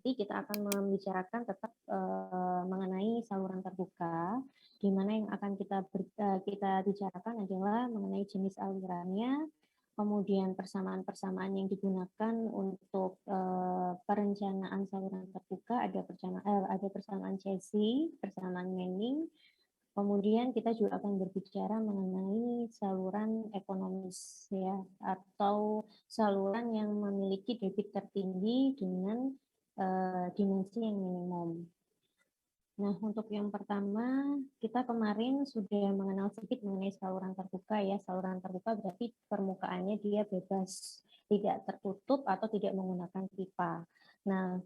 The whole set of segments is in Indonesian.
nanti kita akan membicarakan tetap mengenai saluran terbuka, di mana yang akan kita bicarakan adalah mengenai jenis alirannya, kemudian persamaan-persamaan yang digunakan untuk perencanaan saluran terbuka, ada persamaan Chesi, persamaan Manning. Kemudian kita juga akan berbicara mengenai saluran ekonomis ya, atau saluran yang memiliki debit tertinggi dengan dimensi yang minimum. Nah, untuk yang pertama, kita kemarin sudah mengenal sedikit mengenai saluran terbuka ya. Saluran terbuka berarti permukaannya dia bebas, tidak tertutup atau tidak menggunakan pipa. Nah,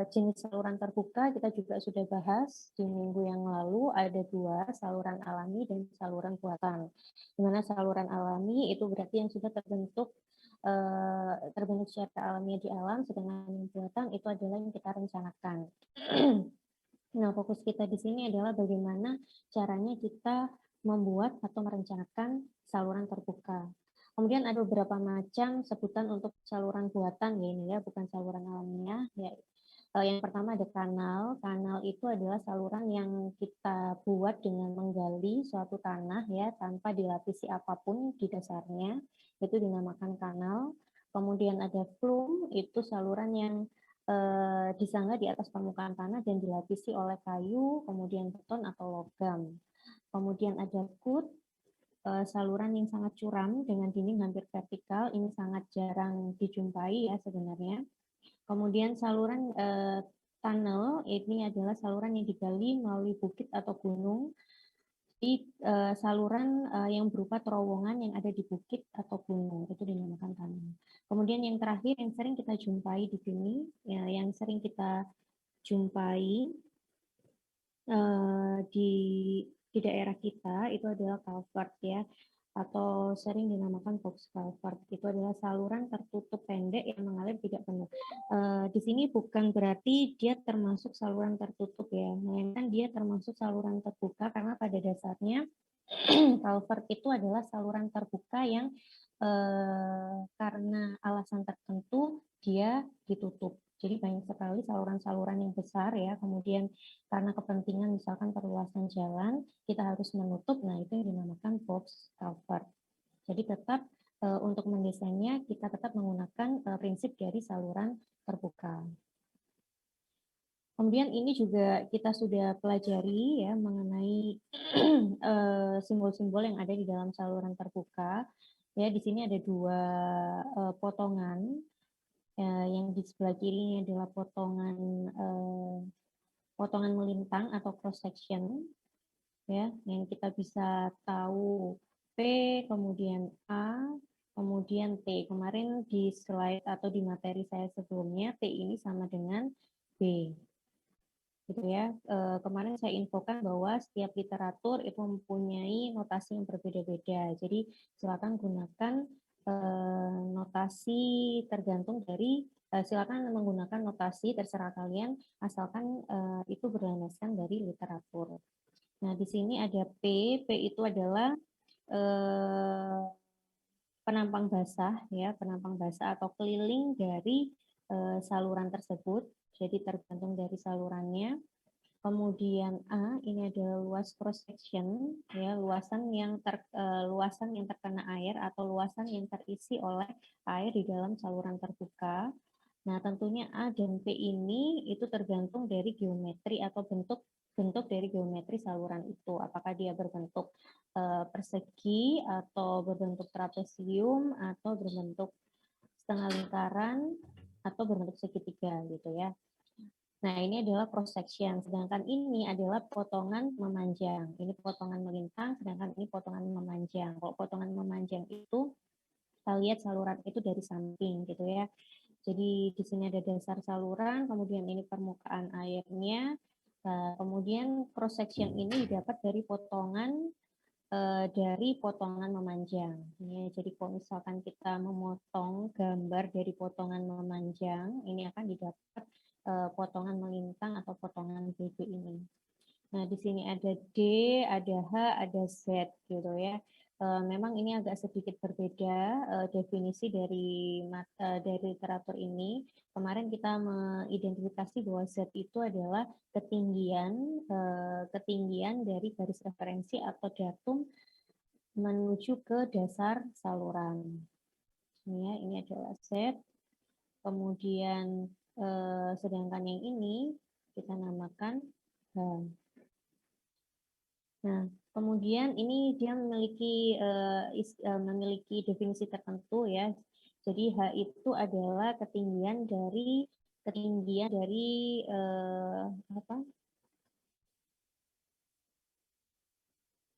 jenis saluran terbuka kita juga sudah bahas di minggu yang lalu, ada dua, saluran alami dan saluran buatan. Di mana saluran alami itu berarti yang sudah terbentuk secara alamiah di alam, sedangkan yang buatan itu adalah yang kita rencanakan. Nah, fokus kita di sini adalah bagaimana caranya kita membuat atau merencanakan saluran terbuka. Kemudian ada beberapa macam sebutan untuk saluran buatan ya, ini ya, bukan saluran alamiah. Ya. Yang pertama ada kanal. Kanal itu adalah saluran yang kita buat dengan menggali suatu tanah ya, tanpa dilapisi apapun di dasarnya. Itu dinamakan kanal. Kemudian ada flume, itu saluran yang disanggah di atas permukaan tanah dan dilapisi oleh kayu, kemudian beton atau logam. Kemudian ada kut, saluran yang sangat curam dengan dinding hampir vertikal, ini sangat jarang dijumpai ya sebenarnya. Kemudian saluran tunnel, ini adalah saluran yang digali melalui bukit atau gunung. Di saluran yang berupa terowongan yang ada di bukit atau gunung, itu dinamakan tunnel. Kemudian yang terakhir yang sering kita jumpai di sini, ya, yang sering kita jumpai di daerah kita itu adalah culvert ya, atau sering dinamakan box culvert. Itu adalah saluran tertutup pendek yang mengalir tidak penuh. Di sini bukan berarti dia termasuk saluran tertutup ya, melainkan dia termasuk saluran terbuka karena pada dasarnya culvert itu adalah saluran terbuka yang karena alasan tertentu dia ditutup. Jadi banyak sekali saluran-saluran yang besar ya, kemudian karena kepentingan misalkan perluasan jalan, kita harus menutup, nah itu yang dinamakan box culvert. Jadi tetap untuk mendesainnya kita tetap menggunakan prinsip dari saluran terbuka. Kemudian ini juga kita sudah pelajari ya mengenai simbol-simbol yang ada di dalam saluran terbuka. Ya, di sini ada dua potongan. Yang di sebelah kiri ini adalah potongan melintang atau cross section. Ya, yang kita bisa tahu P, kemudian A, kemudian T. Kemarin di slide atau di materi saya sebelumnya, T ini sama dengan B. Gitu ya. Kemarin saya infokan bahwa setiap literatur itu mempunyai notasi yang berbeda-beda. Jadi silakan gunakan notasi tergantung dari silakan menggunakan notasi terserah kalian asalkan itu berlandaskan dari literatur. Nah, di sini ada P. P itu adalah penampang basah ya, penampang basah atau keliling dari saluran tersebut. Jadi tergantung dari salurannya. Kemudian A ini adalah luas cross section ya, luasan yang terkena air atau luasan yang terisi oleh air di dalam saluran terbuka. Nah, tentunya A dan P ini itu tergantung dari geometri atau bentuk dari geometri saluran itu. Apakah dia berbentuk persegi atau berbentuk trapesium atau berbentuk setengah lingkaran atau berbentuk segitiga gitu ya. Nah, ini adalah cross section, sedangkan ini adalah potongan memanjang. Ini potongan melintang, sedangkan ini potongan memanjang. Kalau potongan memanjang itu, kita lihat saluran itu dari samping gitu ya. Jadi di sini ada dasar saluran, kemudian ini permukaan airnya, kemudian cross section ini didapat dari potongan memanjang. Ya, jadi kalau misalkan kita memotong gambar dari potongan memanjang, ini akan didapat potongan melintang atau potongan BB ini. Nah, di sini ada D, ada H, ada Z gitu ya. Memang ini agak sedikit berbeda definisi dari literatur ini. Kemarin kita mengidentifikasi bahwa Z itu adalah ketinggian dari garis referensi atau datum menuju ke dasar saluran. Ini adalah Z. Kemudian sedangkan yang ini kita namakan H. Nah, kemudian ini dia memiliki definisi tertentu ya. Jadi H itu adalah ketinggian dari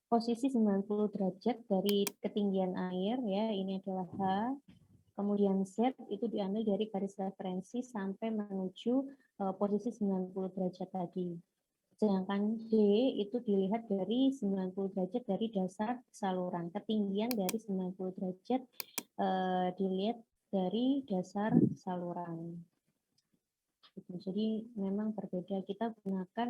posisi 90 derajat dari ketinggian air ya. Ini adalah H. Kemudian Z itu diambil dari garis referensi sampai menuju posisi 90 derajat tadi. Sedangkan D itu dilihat dari 90 derajat dari dasar saluran. Ketinggian dari 90 derajat dilihat dari dasar saluran. Jadi memang berbeda. Kita gunakan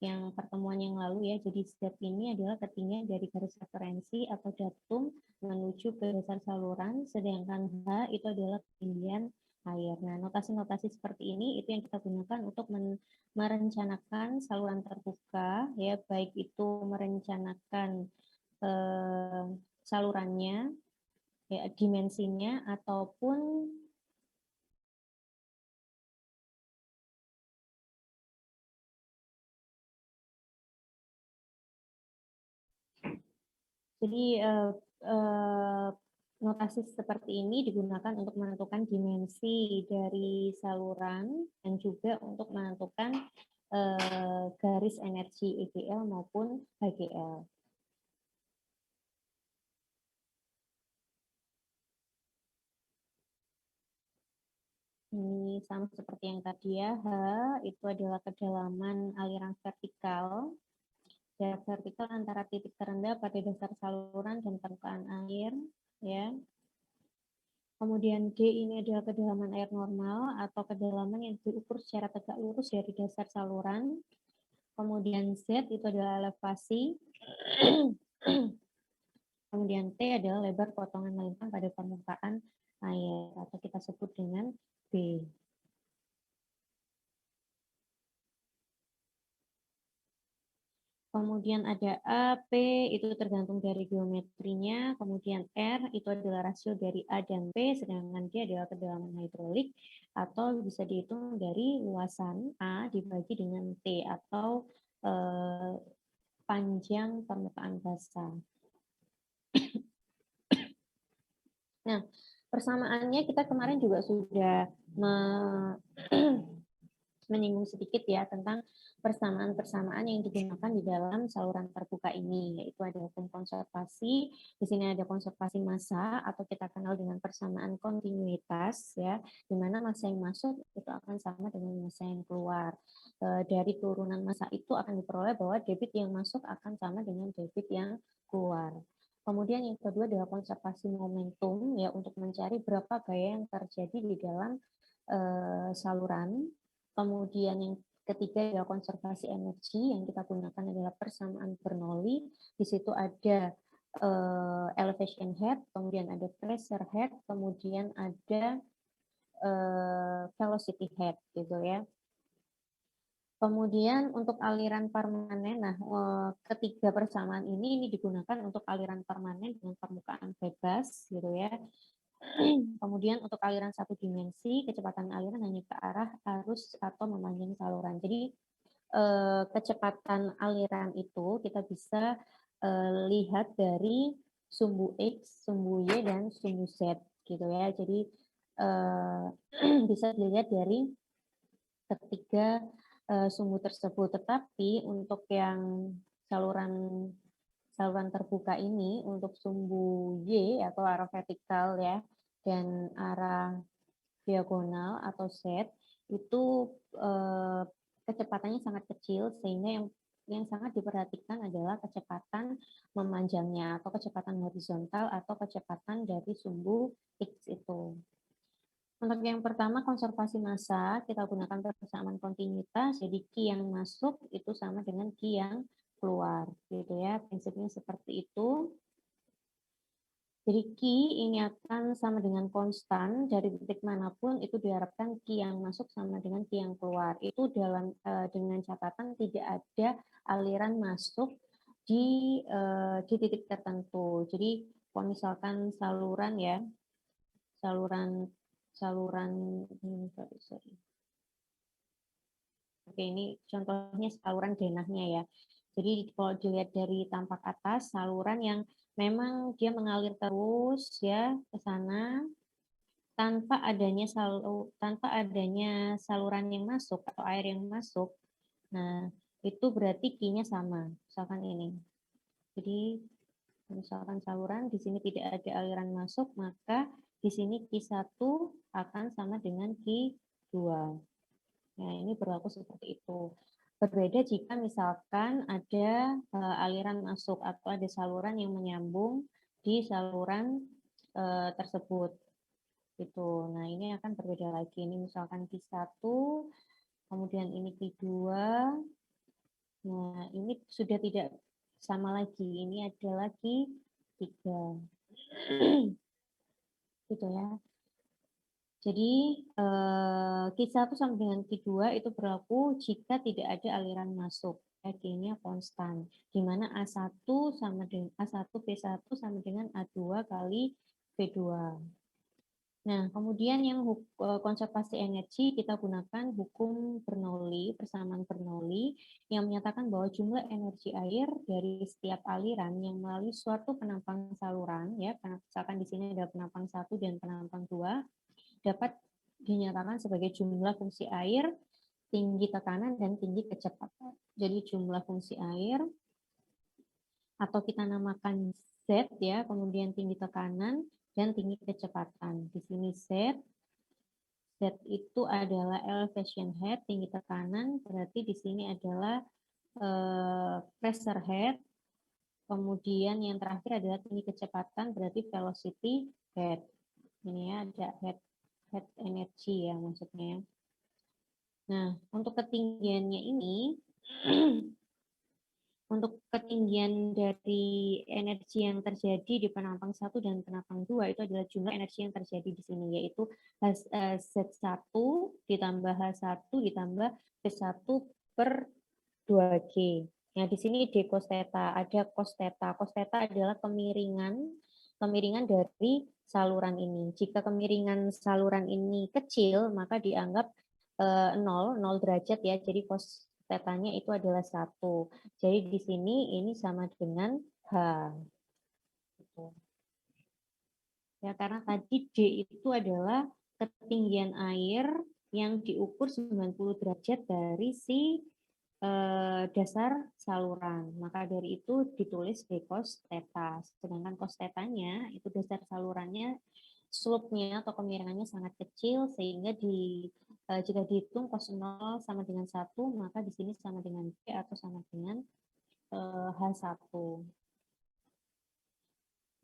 yang pertemuan yang lalu ya. Jadi step ini adalah ketinggian dari garis referensi atau datum menuju ke dasar saluran, sedangkan H itu adalah ketinggian air. Nah, notasi-notasi seperti ini itu yang kita gunakan untuk merencanakan saluran terbuka ya, baik itu merencanakan salurannya, ya, dimensinya ataupun jadi notasi seperti ini digunakan untuk menentukan dimensi dari saluran dan juga untuk menentukan garis energi EGL maupun HGL. Ini sama seperti yang tadi ya, H itu adalah kedalaman aliran vertikal. Jarak vertikal antara titik terendah pada dasar saluran dan permukaan air, ya. Kemudian D ini adalah kedalaman air normal atau kedalaman yang diukur secara tegak lurus dari dasar saluran. Kemudian Z itu adalah elevasi. Kemudian T adalah lebar potongan melintang pada permukaan air atau kita sebut dengan B. Kemudian ada A, P, itu tergantung dari geometrinya. Kemudian R, itu adalah rasio dari A dan P, sedangkan D adalah kedalaman hidrolik, atau bisa dihitung dari luasan A dibagi dengan T, atau panjang permukaan basah. Nah, persamaannya kita kemarin juga sudah menyinggung sedikit ya tentang persamaan-persamaan yang digunakan di dalam saluran terbuka ini, yaitu ada hukum konservasi, di sini ada konservasi massa atau kita kenal dengan persamaan kontinuitas ya, di mana massa yang masuk itu akan sama dengan massa yang keluar. Dari turunan massa itu akan diperoleh bahwa debit yang masuk akan sama dengan debit yang keluar. Kemudian yang kedua adalah konservasi momentum ya, untuk mencari berapa gaya yang terjadi di dalam saluran. Kemudian yang ketiga adalah konservasi energi, yang kita gunakan adalah persamaan Bernoulli. Di situ ada elevation head, kemudian ada pressure head, kemudian ada velocity head gitu ya. Kemudian untuk aliran permanen, nah ketiga persamaan ini digunakan untuk aliran permanen dengan permukaan bebas gitu ya. Kemudian untuk aliran satu dimensi, kecepatan aliran hanya ke arah arus atau memanjang saluran. Jadi kecepatan aliran itu kita bisa lihat dari sumbu X, sumbu Y, dan sumbu Z gitu ya. Jadi bisa dilihat dari ketiga sumbu tersebut. Tetapi untuk yang saluran terbuka ini, untuk sumbu Y atau arah vertikal ya, dan arah diagonal atau Z, itu kecepatannya sangat kecil, sehingga yang sangat diperhatikan adalah kecepatan memanjangnya atau kecepatan horizontal atau kecepatan dari sumbu X itu. Untuk yang pertama, konservasi massa, kita gunakan persamaan kontinuitas, jadi Q yang masuk itu sama dengan Q yang keluar, gitu ya. Prinsipnya seperti itu. Jadi Q ini akan sama dengan konstan dari titik manapun itu diharapkan Q yang masuk sama dengan Q yang keluar. Itu dengan catatan tidak ada aliran masuk di titik tertentu. Jadi kalau misalkan saluran ya, saluran sorry. Oke, ini contohnya saluran denahnya ya. Jadi kalau dilihat dari tampak atas, saluran yang memang dia mengalir terus ya ke sana tanpa adanya saluran yang masuk atau air yang masuk. Nah, itu berarti Q-nya sama. Misalkan ini. Jadi misalkan saluran di sini tidak ada aliran masuk, maka di sini Q1 akan sama dengan Q2. Nah, ini berlaku seperti itu. Berbeda jika misalkan ada aliran masuk atau ada saluran yang menyambung di saluran tersebut. Gitu. Nah, ini akan berbeda lagi. Ini misalkan Q1, kemudian ini Q2. Nah, ini sudah tidak sama lagi. Ini ada lagi 3. Gitu ya. Jadi Q1 sama dengan Q2 itu berlaku jika tidak ada aliran masuk. Q-nya konstan. Di mana A1 sama dengan A1 P1 sama dengan A2 kali P2. Nah, kemudian yang konservasi energi kita gunakan hukum Bernoulli, persamaan Bernoulli yang menyatakan bahwa jumlah energi air dari setiap aliran yang melalui suatu penampang saluran ya, misalkan di sini ada penampang 1 dan penampang 2 dapat dinyatakan sebagai jumlah fungsi air, tinggi tekanan, dan tinggi kecepatan. Jadi jumlah fungsi air, atau kita namakan Z ya, kemudian tinggi tekanan, dan tinggi kecepatan. Di sini Z itu adalah elevation head, tinggi tekanan, berarti di sini adalah pressure head, kemudian yang terakhir adalah tinggi kecepatan, berarti velocity head. Ini ya, ada head energi ya maksudnya. Nah, untuk ketinggiannya ini, untuk ketinggian dari energi yang terjadi di penampang 1 dan penampang 2 itu adalah jumlah energi yang terjadi di sini, yaitu Z1 ditambah H1 ditambah P1 per 2G. Nah, di sini D cos theta, ada cos theta. Cos theta adalah kemiringan dari saluran ini. Jika kemiringan saluran ini kecil, maka dianggap 0 derajat ya. Jadi cos tetanya itu adalah 1. Jadi di sini ini sama dengan H. Ya, karena tadi D itu adalah ketinggian air yang diukur 90 derajat dari si dasar saluran. Maka dari itu ditulis D cos theta. Sedangkan cos tetanya itu dasar salurannya slope-nya atau kemiringannya sangat kecil sehingga jika dihitung cos 0 sama dengan 1, maka di sini sama dengan B atau sama dengan H1.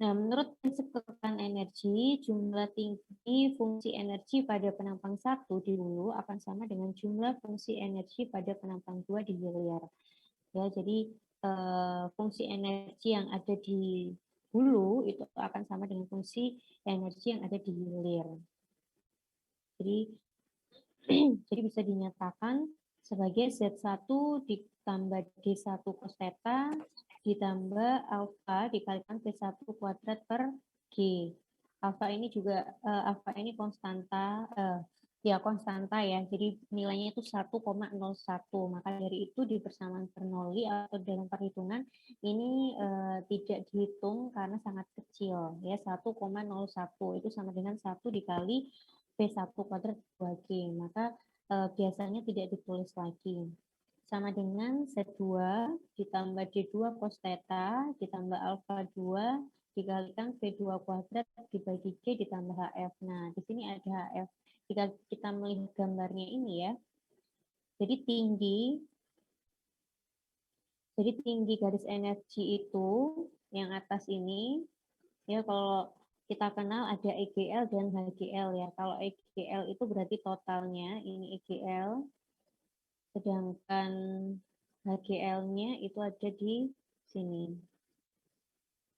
Nah, menurut prinsip kekayaan energi, jumlah tinggi fungsi energi pada penampang 1 di hulu akan sama dengan jumlah fungsi energi pada penampang 2 di hilir. Ya, jadi fungsi energi yang ada di hulu itu akan sama dengan fungsi energi yang ada di hilir. Jadi jadi bisa dinyatakan sebagai Z1 ditambah D1 cos theta ditambah alfa dikalikan P1 kuadrat per G. Alfa ini juga alfa ini konstanta konstanta ya. Jadi nilainya itu 1,01. Maka dari itu di persamaan Bernoulli atau dalam perhitungan ini tidak dihitung karena sangat kecil ya, 1,01 itu sama dengan 1 dikali P1 kuadrat 2G. Maka biasanya tidak ditulis lagi. Sama dengan Z2 ditambah D2 cos theta ditambah alfa 2 dikalikan P2 kuadrat dibagi G ditambah HF. Nah, di sini ada HF. Jika kita melihat gambarnya ini ya, jadi tinggi garis energi itu yang atas ini, ya kalau kita kenal ada EGL dan HGL ya. Kalau EGL itu berarti totalnya, ini EGL, sedangkan HGL-nya itu ada di sini.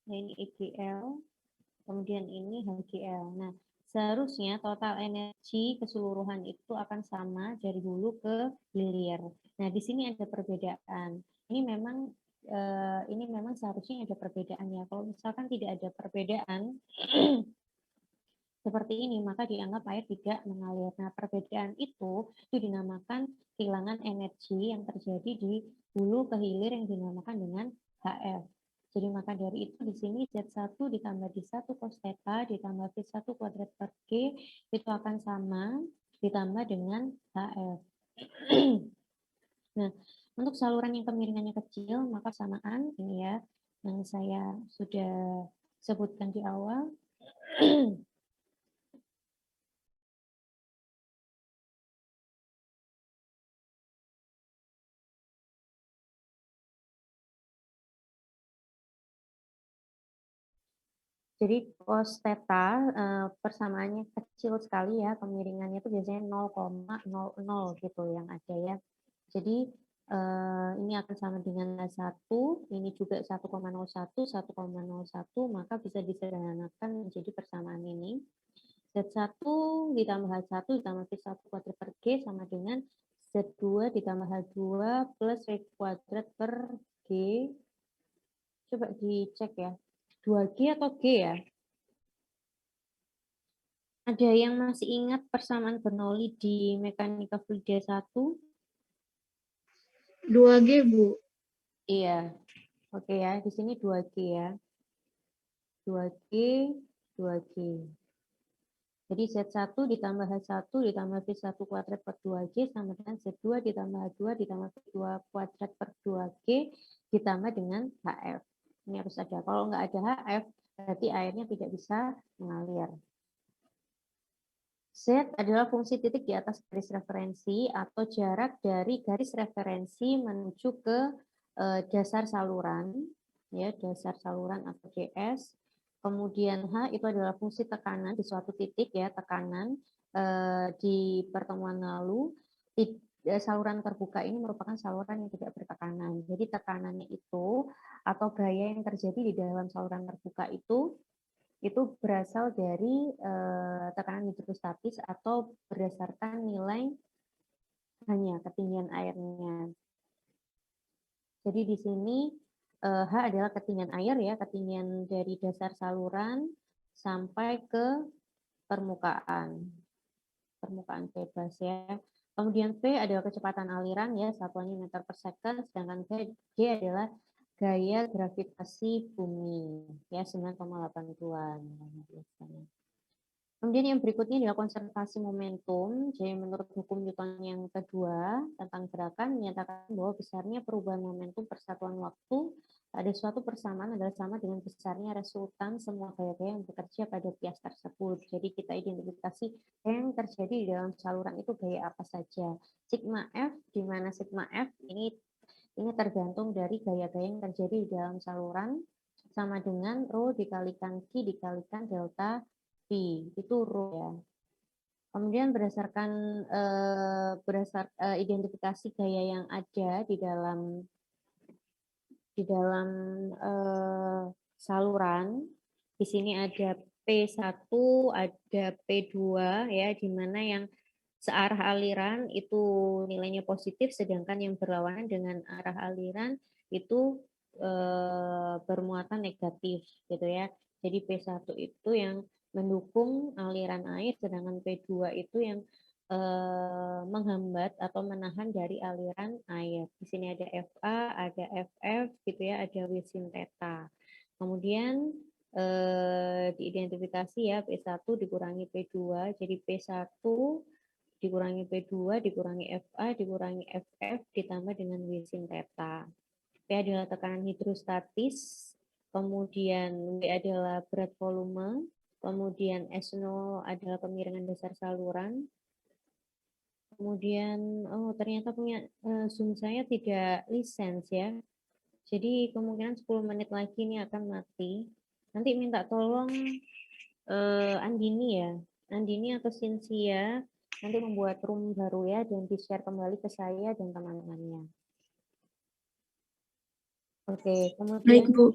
Nah, ini IGL, kemudian ini HGL. Nah, seharusnya total energi keseluruhan itu akan sama dari hulu ke hilir. Nah, di sini ada perbedaan. Ini memang seharusnya ada perbedaan ya. Kalau misalkan tidak ada perbedaan seperti ini, maka dianggap air tidak mengalir. Nah, perbedaan itu dinamakan kehilangan energi yang terjadi di hulu ke hilir yang dinamakan dengan HF. Jadi maka dari itu di sini Z1 ditambah D1 cos theta ditambah V1 kuadrat per G itu akan sama ditambah dengan HF. Nah, untuk saluran yang kemiringannya kecil, maka samaan ini ya, yang saya sudah sebutkan di awal. Jadi cos theta persamaannya kecil sekali ya, kemiringannya itu biasanya 0,00 gitu yang ada ya. Jadi ini akan sama dengan H1, ini juga 1,01, 1,01, maka bisa disederhanakan menjadi persamaan ini. Z1 ditambah H1 ditambah V1 kuadrat per G sama dengan Z2 ditambah H2 plus V kuadrat per G. Coba dicek ya. 2G atau G ya? Ada yang masih ingat persamaan Bernoulli di mekanika fluida 1? 2G, Bu. Iya. Oke ya, di sini 2G ya. 2G, 2G. Jadi Z1 ditambah H1 ditambah V1 kuadrat per 2G sama dengan Z2 ditambah H2 ditambah V2 kuadrat per 2G ditambah dengan HF. Ini harus ada. Kalau nggak ada HF, berarti airnya tidak bisa mengalir. Z adalah fungsi titik di atas garis referensi atau jarak dari garis referensi menuju ke dasar saluran, ya dasar saluran atau DS. Kemudian H itu adalah fungsi tekanan di suatu titik ya tekanan di pertemuan lalu. Saluran terbuka ini merupakan saluran yang tidak bertekanan. Jadi tekanannya itu atau gaya yang terjadi di dalam saluran terbuka itu berasal dari tekanan hidrostatis atau berdasarkan nilai hanya ketinggian airnya. Jadi di sini H adalah ketinggian air ya, ketinggian dari dasar saluran sampai ke permukaan bebas ya. Kemudian V adalah kecepatan aliran ya, satuannya meter per second, sedangkan G adalah gaya gravitasi bumi ya 9,82. Kemudian yang berikutnya adalah konservasi momentum. Jadi menurut hukum Newton yang kedua tentang gerakan menyatakan bahwa besarnya perubahan momentum persatuan waktu pada suatu persamaan adalah sama dengan besarnya resultan semua gaya-gaya yang bekerja pada bias tersebut. Jadi kita identifikasi yang terjadi di dalam saluran itu gaya apa saja. Sigma F, di mana sigma F ini tergantung dari gaya-gaya yang terjadi di dalam saluran sama dengan rho dikalikan Q dikalikan delta V, itu rho ya. Kemudian berdasarkan identifikasi gaya yang ada di dalam saluran, di sini ada P1, ada P2 ya, di mana yang searah aliran itu nilainya positif, sedangkan yang berlawanan dengan arah aliran itu bermuatan negatif gitu ya. Jadi P1 itu yang mendukung aliran air, sedangkan P2 itu yang menghambat atau menahan dari aliran air. Di sini ada FA, ada FF gitu ya, ada W sin theta. Kemudian diidentifikasi ya P1 dikurangi P2, jadi P1 dikurangi P2 dikurangi FA dikurangi FF ditambah dengan W sin theta. P adalah tekanan hidrostatis, kemudian W adalah berat volume, kemudian S0 adalah kemiringan dasar saluran. Kemudian ternyata punya Zoom saya tidak lisens ya. Jadi kemungkinan 10 menit lagi ini akan mati. Nanti minta tolong Andini ya. Andini atau Cynthia nanti membuat room baru ya dan di-share kembali ke saya dan teman-temannya. Oke, Baik, kemudian Bu.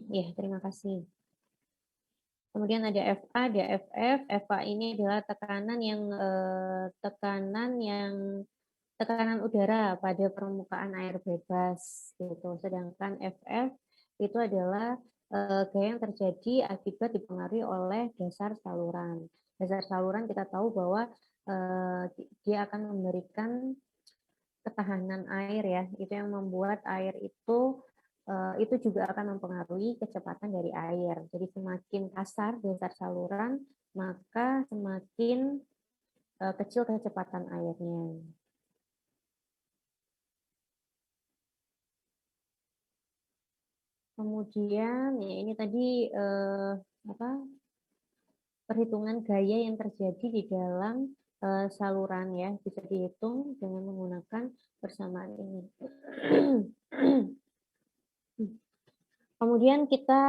ya, terima kasih. Kemudian ada FA, ada FF. FA ini adalah tekanan udara pada permukaan air bebas gitu. Sedangkan FF itu adalah gaya yang terjadi akibat dipengaruhi oleh dasar saluran. Dasar saluran kita tahu bahwa dia akan memberikan ketahanan air ya, itu yang membuat air itu juga akan mempengaruhi kecepatan dari air. Jadi semakin kasar dasar saluran, maka semakin kecil kecepatan airnya. Kemudian ya ini tadi apa perhitungan gaya yang terjadi di dalam saluran ya, bisa dihitung dengan menggunakan persamaan ini. Kemudian kita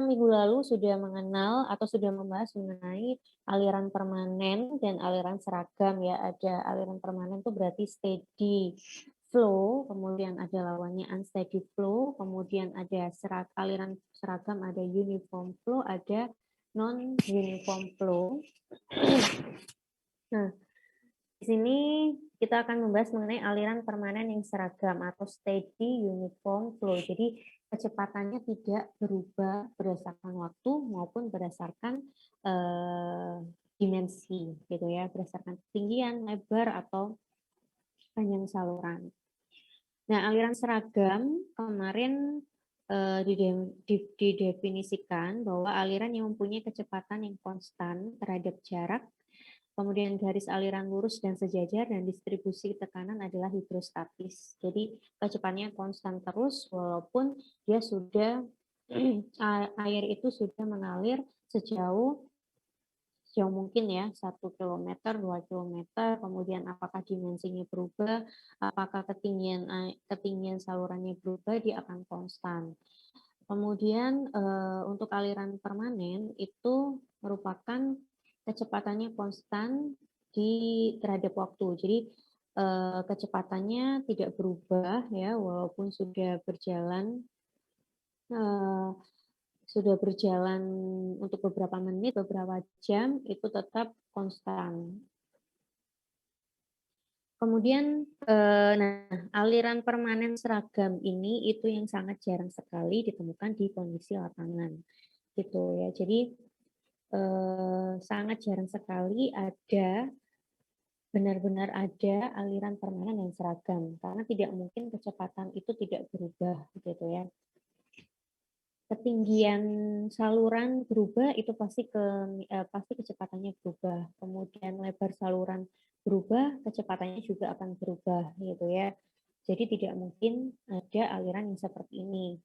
minggu lalu sudah mengenal atau sudah membahas mengenai aliran permanen dan aliran seragam ya. Ada aliran permanen itu berarti steady flow, kemudian ada lawannya unsteady flow, kemudian ada aliran seragam, ada uniform flow, ada non-uniform flow. Nah, di sini kita akan membahas mengenai aliran permanen yang seragam atau steady uniform flow. Jadi kecepatannya tidak berubah berdasarkan waktu maupun berdasarkan dimensi, gitu ya, berdasarkan ketinggian, lebar atau panjang saluran. Nah, aliran seragam kemarin didefinisikan bahwa aliran yang mempunyai kecepatan yang konstan terhadap jarak, kemudian garis aliran lurus dan sejajar, dan distribusi tekanan adalah hidrostatis. Jadi kecepatannya konstan terus walaupun dia sudah air itu sudah mengalir sejauh mungkin ya 1 kilometer, 2 kilometer, kemudian apakah dimensinya berubah, apakah ketinggian salurannya berubah, dia akan konstan. Kemudian untuk aliran permanen itu merupakan kecepatannya konstan terhadap waktu. Jadi kecepatannya tidak berubah ya walaupun sudah berjalan untuk beberapa menit, beberapa jam itu tetap konstan. Kemudian, nah aliran permanen seragam ini itu yang sangat jarang sekali ditemukan di kondisi lapangan, gitu ya. Jadi sangat jarang sekali benar-benar ada aliran permanen yang seragam, karena tidak mungkin kecepatan itu tidak berubah, gitu ya. Ketinggian saluran berubah itu pasti kecepatannya berubah. Kemudian lebar saluran berubah, kecepatannya juga akan berubah gitu ya. Jadi tidak mungkin ada aliran yang seperti ini.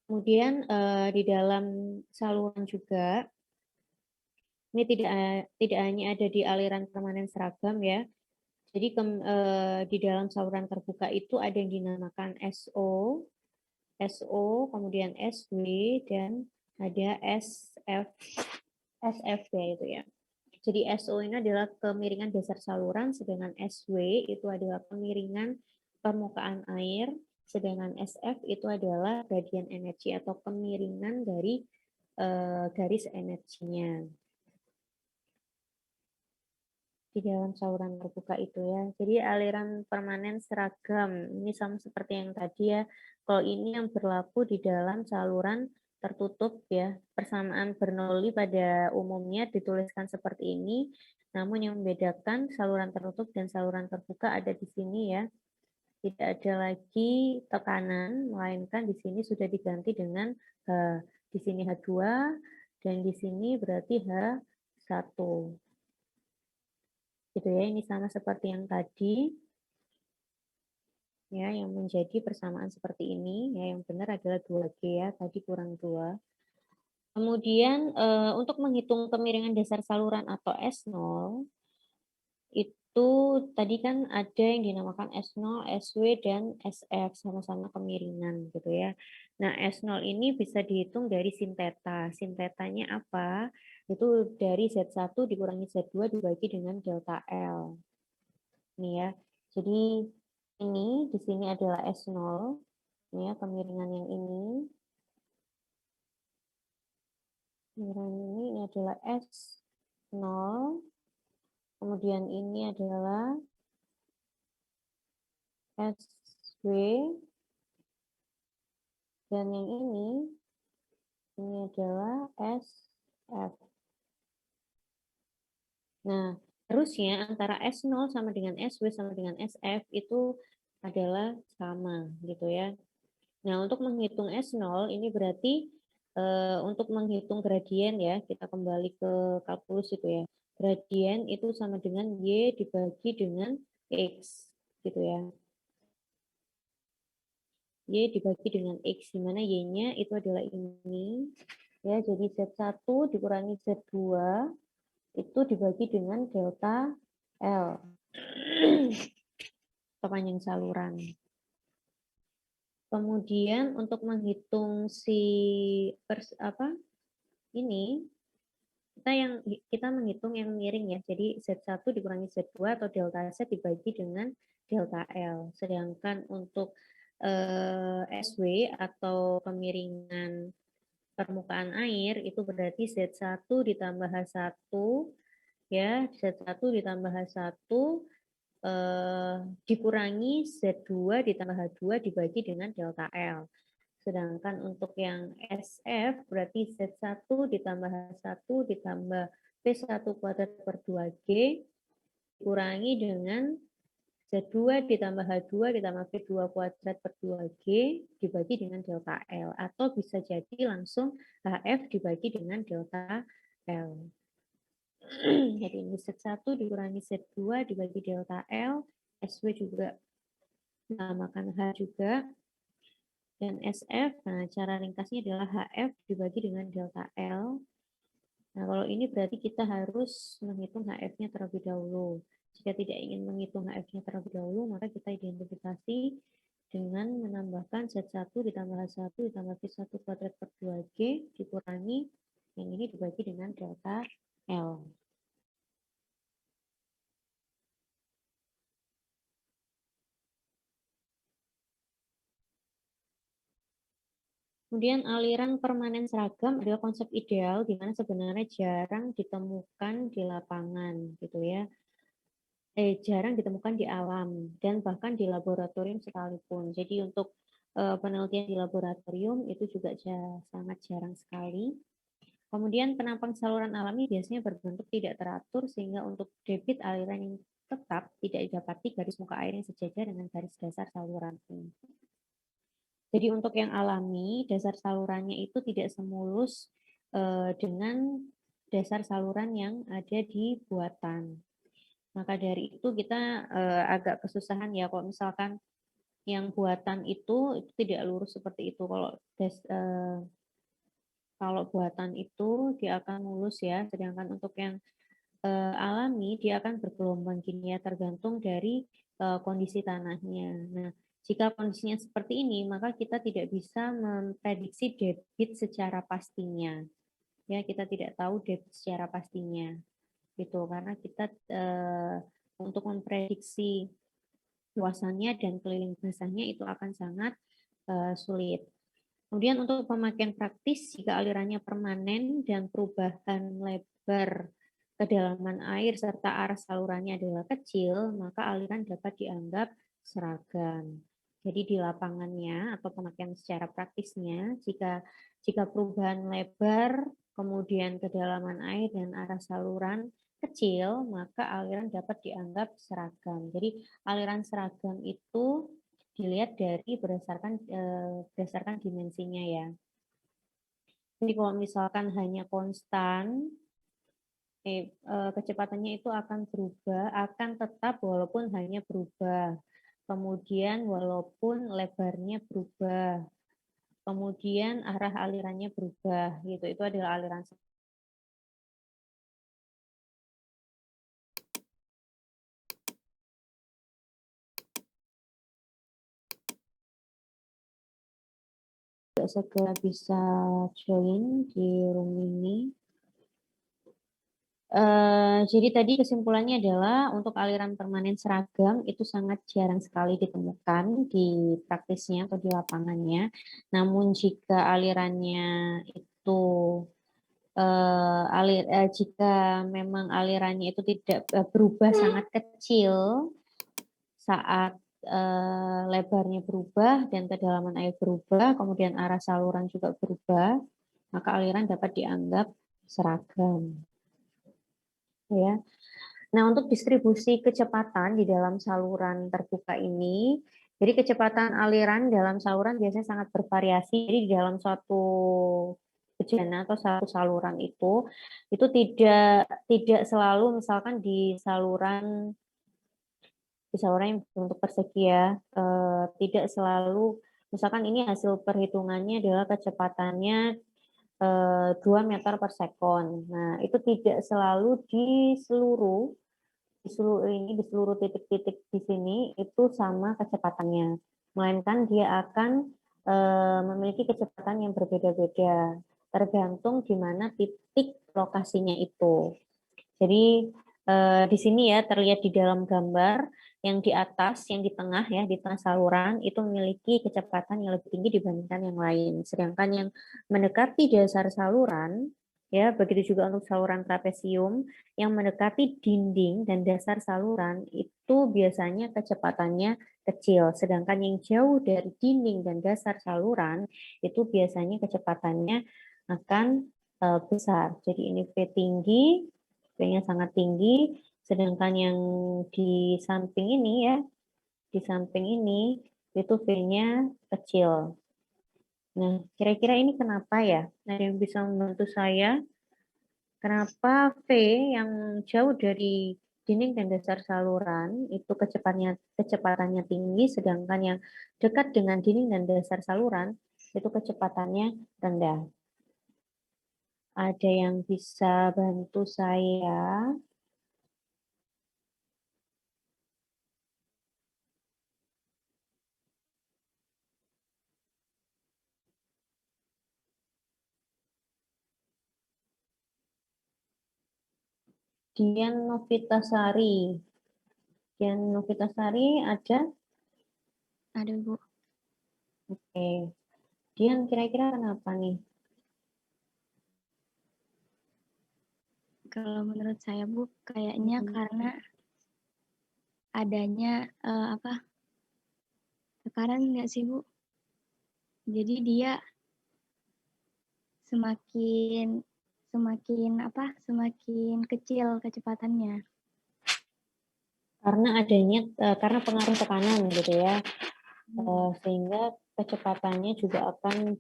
Kemudian di dalam saluran juga ini tidak hanya ada di aliran permanen seragam ya. Jadi di dalam saluran terbuka itu ada yang dinamakan SO, kemudian SW, dan ada SFB itu ya. Jadi SO ini adalah kemiringan dasar saluran, sedangkan SW itu adalah kemiringan permukaan air, sedangkan SF itu adalah gradient energi atau kemiringan dari garis energinya di dalam saluran terbuka itu ya. Jadi aliran permanen seragam, ini sama seperti yang tadi ya. Kalau ini yang berlaku di dalam saluran tertutup ya. Persamaan Bernoulli pada umumnya dituliskan seperti ini, namun yang membedakan saluran tertutup dan saluran terbuka ada di sini ya. Tidak ada lagi tekanan, melainkan di sini sudah diganti dengan H. Di sini H2, dan di sini berarti H1. Gitu ya, ini sama seperti yang tadi ya, yang menjadi persamaan seperti ini ya, yang benar adalah 2G ya, tadi kurang 2. Kemudian untuk menghitung kemiringan dasar saluran atau S0 itu tadi kan ada yang dinamakan S0, SW, dan SF, sama-sama kemiringan gitu ya. Nah, S0 ini bisa dihitung dari sin theta. Sin tetanya apa? Itu dari Z1 dikurangi Z2 dibagi dengan delta L. Ini ya. Jadi Ini di sini adalah S0, ya, kemiringan yang ini. Kemiringan ini adalah S0. Kemudian ini adalah SW. Dan yang ini adalah SF. Nah, harusnya antara S0 sama dengan SW sama dengan SF itu adalah sama, gitu ya. Nah, untuk menghitung S0 ini berarti untuk menghitung gradien ya, kita kembali ke kalkulus itu ya. Gradien itu sama dengan Y dibagi dengan X, gitu ya. Y dibagi dengan X, di mana Y-nya itu adalah ini. Ya, jadi Z1 dikurangi Z2 itu dibagi dengan delta L. Panjang saluran. Kemudian untuk menghitung si ini kita menghitung yang miring ya. Jadi Z1 dikurangi Z2 atau delta Z dibagi dengan delta L. Sedangkan untuk SW atau kemiringan permukaan air itu berarti Z1 ditambah H1 ya, Z1 ditambah H1 dikurangi Z2 ditambah H2 dibagi dengan delta L. Sedangkan untuk yang SF berarti Z1 ditambah H1 ditambah P1 kuadrat per 2G dikurangi dengan Z2 ditambah H2 ditambah P2 kuadrat per 2G dibagi dengan delta L. Atau bisa jadi langsung HF dibagi dengan delta L. Jadi ini Z1 dikurangi Z2 dibagi delta L. SW juga dinamakan H juga. Dan SF, nah cara ringkasnya adalah HF dibagi dengan delta L. Nah kalau ini berarti kita harus menghitung HF-nya terlebih dahulu. Jika tidak ingin menghitung HF-nya terlebih dahulu, maka kita identifikasi dengan menambahkan Z1 ditambah H1 ditambah P1 kuadrat per 2G dikurangi yang ini dibagi dengan delta L. Kemudian aliran permanen seragam adalah konsep ideal di mana sebenarnya jarang ditemukan di lapangan, gitu ya. Jarang ditemukan di alam dan bahkan di laboratorium sekalipun. Jadi untuk penelitian di laboratorium itu juga sangat jarang sekali. Kemudian penampang saluran alami biasanya berbentuk tidak teratur sehingga untuk debit aliran yang tetap tidak didapati garis muka air yang sejajar dengan garis dasar saluran. Jadi untuk yang alami, dasar salurannya itu tidak semulus dengan dasar saluran yang ada di buatan. Maka dari itu kita agak kesusahan ya kalau misalkan yang buatan itu tidak lurus seperti itu. Kalau buatan itu dia akan mulus ya, sedangkan untuk yang alami dia akan bergelombang gini ya, tergantung dari kondisi tanahnya. Nah, jika kondisinya seperti ini, maka kita tidak bisa memprediksi debit secara pastinya. Ya, kita tidak tahu debit secara pastinya. Gitu, karena kita untuk memprediksi luasannya dan keliling basahnya itu akan sangat sulit. Kemudian untuk pemakaian praktis, jika alirannya permanen dan perubahan lebar kedalaman air serta arah salurannya adalah kecil, maka aliran dapat dianggap seragam. Jadi di lapangannya atau pemakaian secara praktisnya, jika perubahan lebar, kemudian kedalaman air dan arah saluran kecil, maka aliran dapat dianggap seragam. Jadi aliran seragam itu dilihat dari berdasarkan dimensinya ya. Jadi kalau misalkan hanya konstan, kecepatannya itu akan berubah, akan tetap walaupun hanya berubah. Kemudian walaupun lebarnya berubah. Kemudian arah alirannya berubah gitu. Itu adalah aliran segera bisa join di room ini. Jadi tadi kesimpulannya adalah untuk aliran permanen seragam itu sangat jarang sekali ditemukan di praktisnya atau di lapangannya. Namun jika alirannya itu jika memang alirannya itu tidak berubah sangat kecil saat lebarnya berubah dan kedalaman air berubah, kemudian arah saluran juga berubah, maka aliran dapat dianggap seragam. Ya. Nah, untuk distribusi kecepatan di dalam saluran terbuka ini, jadi kecepatan aliran dalam saluran biasanya sangat bervariasi. Jadi di dalam suatu bejana atau satu saluran itu tidak selalu misalkan di saluran yang berbentuk persegi ya, tidak selalu misalkan ini hasil perhitungannya adalah kecepatannya 2 meter per sekon. Nah, itu tidak selalu di seluruh titik-titik di sini itu sama kecepatannya, melainkan dia akan memiliki kecepatan yang berbeda-beda tergantung di mana titik lokasinya itu. Jadi di sini ya terlihat di dalam gambar yang di atas, yang di tengah ya, di tengah saluran itu memiliki kecepatan yang lebih tinggi dibandingkan yang lain. Sedangkan yang mendekati dasar saluran ya, begitu juga untuk saluran trapesium yang mendekati dinding dan dasar saluran itu biasanya kecepatannya kecil. Sedangkan yang jauh dari dinding dan dasar saluran itu biasanya kecepatannya akan besar. Jadi ini V tinggi, V-nya sangat tinggi, sedangkan yang di samping ini ya, di samping ini itu V-nya kecil. Nah, kira-kira ini kenapa ya? Ada yang bisa membantu saya? Kenapa V yang jauh dari dinding dan dasar saluran itu kecepatannya tinggi, sedangkan yang dekat dengan dinding dan dasar saluran itu kecepatannya rendah? Ada yang bisa bantu saya? Dian Novitasari. Dian Novitasari ada? Ada, Bu. Oke. Dian kira-kira kenapa nih? Kalau menurut saya, Bu, kayaknya karena adanya tekanan nggak sih, Bu? Jadi dia semakin kecil kecepatannya. Karena pengaruh tekanan gitu ya. Sehingga kecepatannya juga akan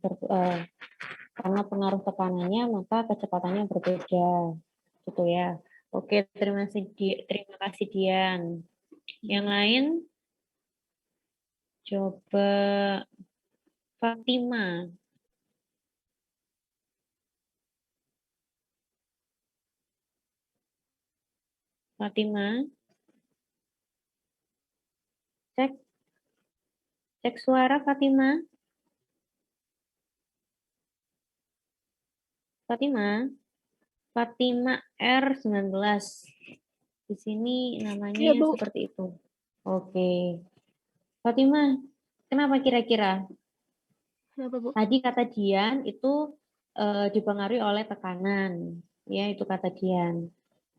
karena pengaruh tekanannya maka kecepatannya berbeda gitu ya. Oke, terima kasih Dian. Yang lain coba Fatima. Fatima, cek suara Fatima. Fatima R19. Di sini namanya Iya, Bu. seperti itu. Oke. Fatima, kenapa kira-kira? Kenapa, Bu? Tadi kata Dian itu dipengaruhi oleh tekanan. Ya, itu kata Dian.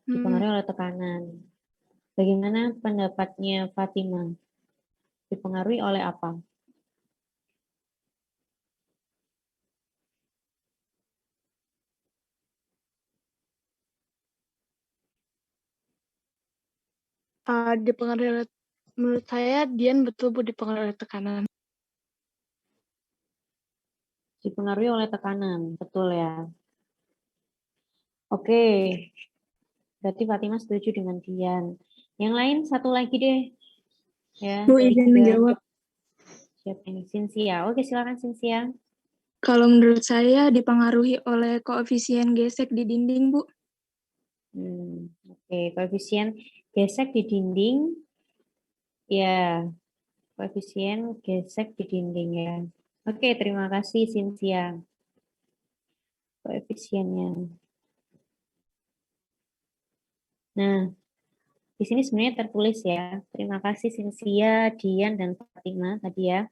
Dipengaruhi oleh tekanan. Bagaimana pendapatnya Fatima? Dipengaruhi oleh apa? Menurut saya Dian betul, Bu, dipengaruhi oleh tekanan. Dipengaruhi oleh tekanan, betul ya. Oke, berarti Fatima setuju dengan Dian. Yang lain satu lagi deh. Ya, Bu, dari izin menjawab. siapa ini? Cynthia. Oke, silakan Cynthia. Kalau menurut saya dipengaruhi oleh koefisien gesek di dinding, Bu. Oke, koefisien gesek di dinding. Ya, koefisien gesek di dinding ya. Oke, terima kasih Cynthia. Koefisiennya. Nah, di sini sebenarnya tertulis ya. Terima kasih Cynthia, Dian, dan Fatima tadi ya.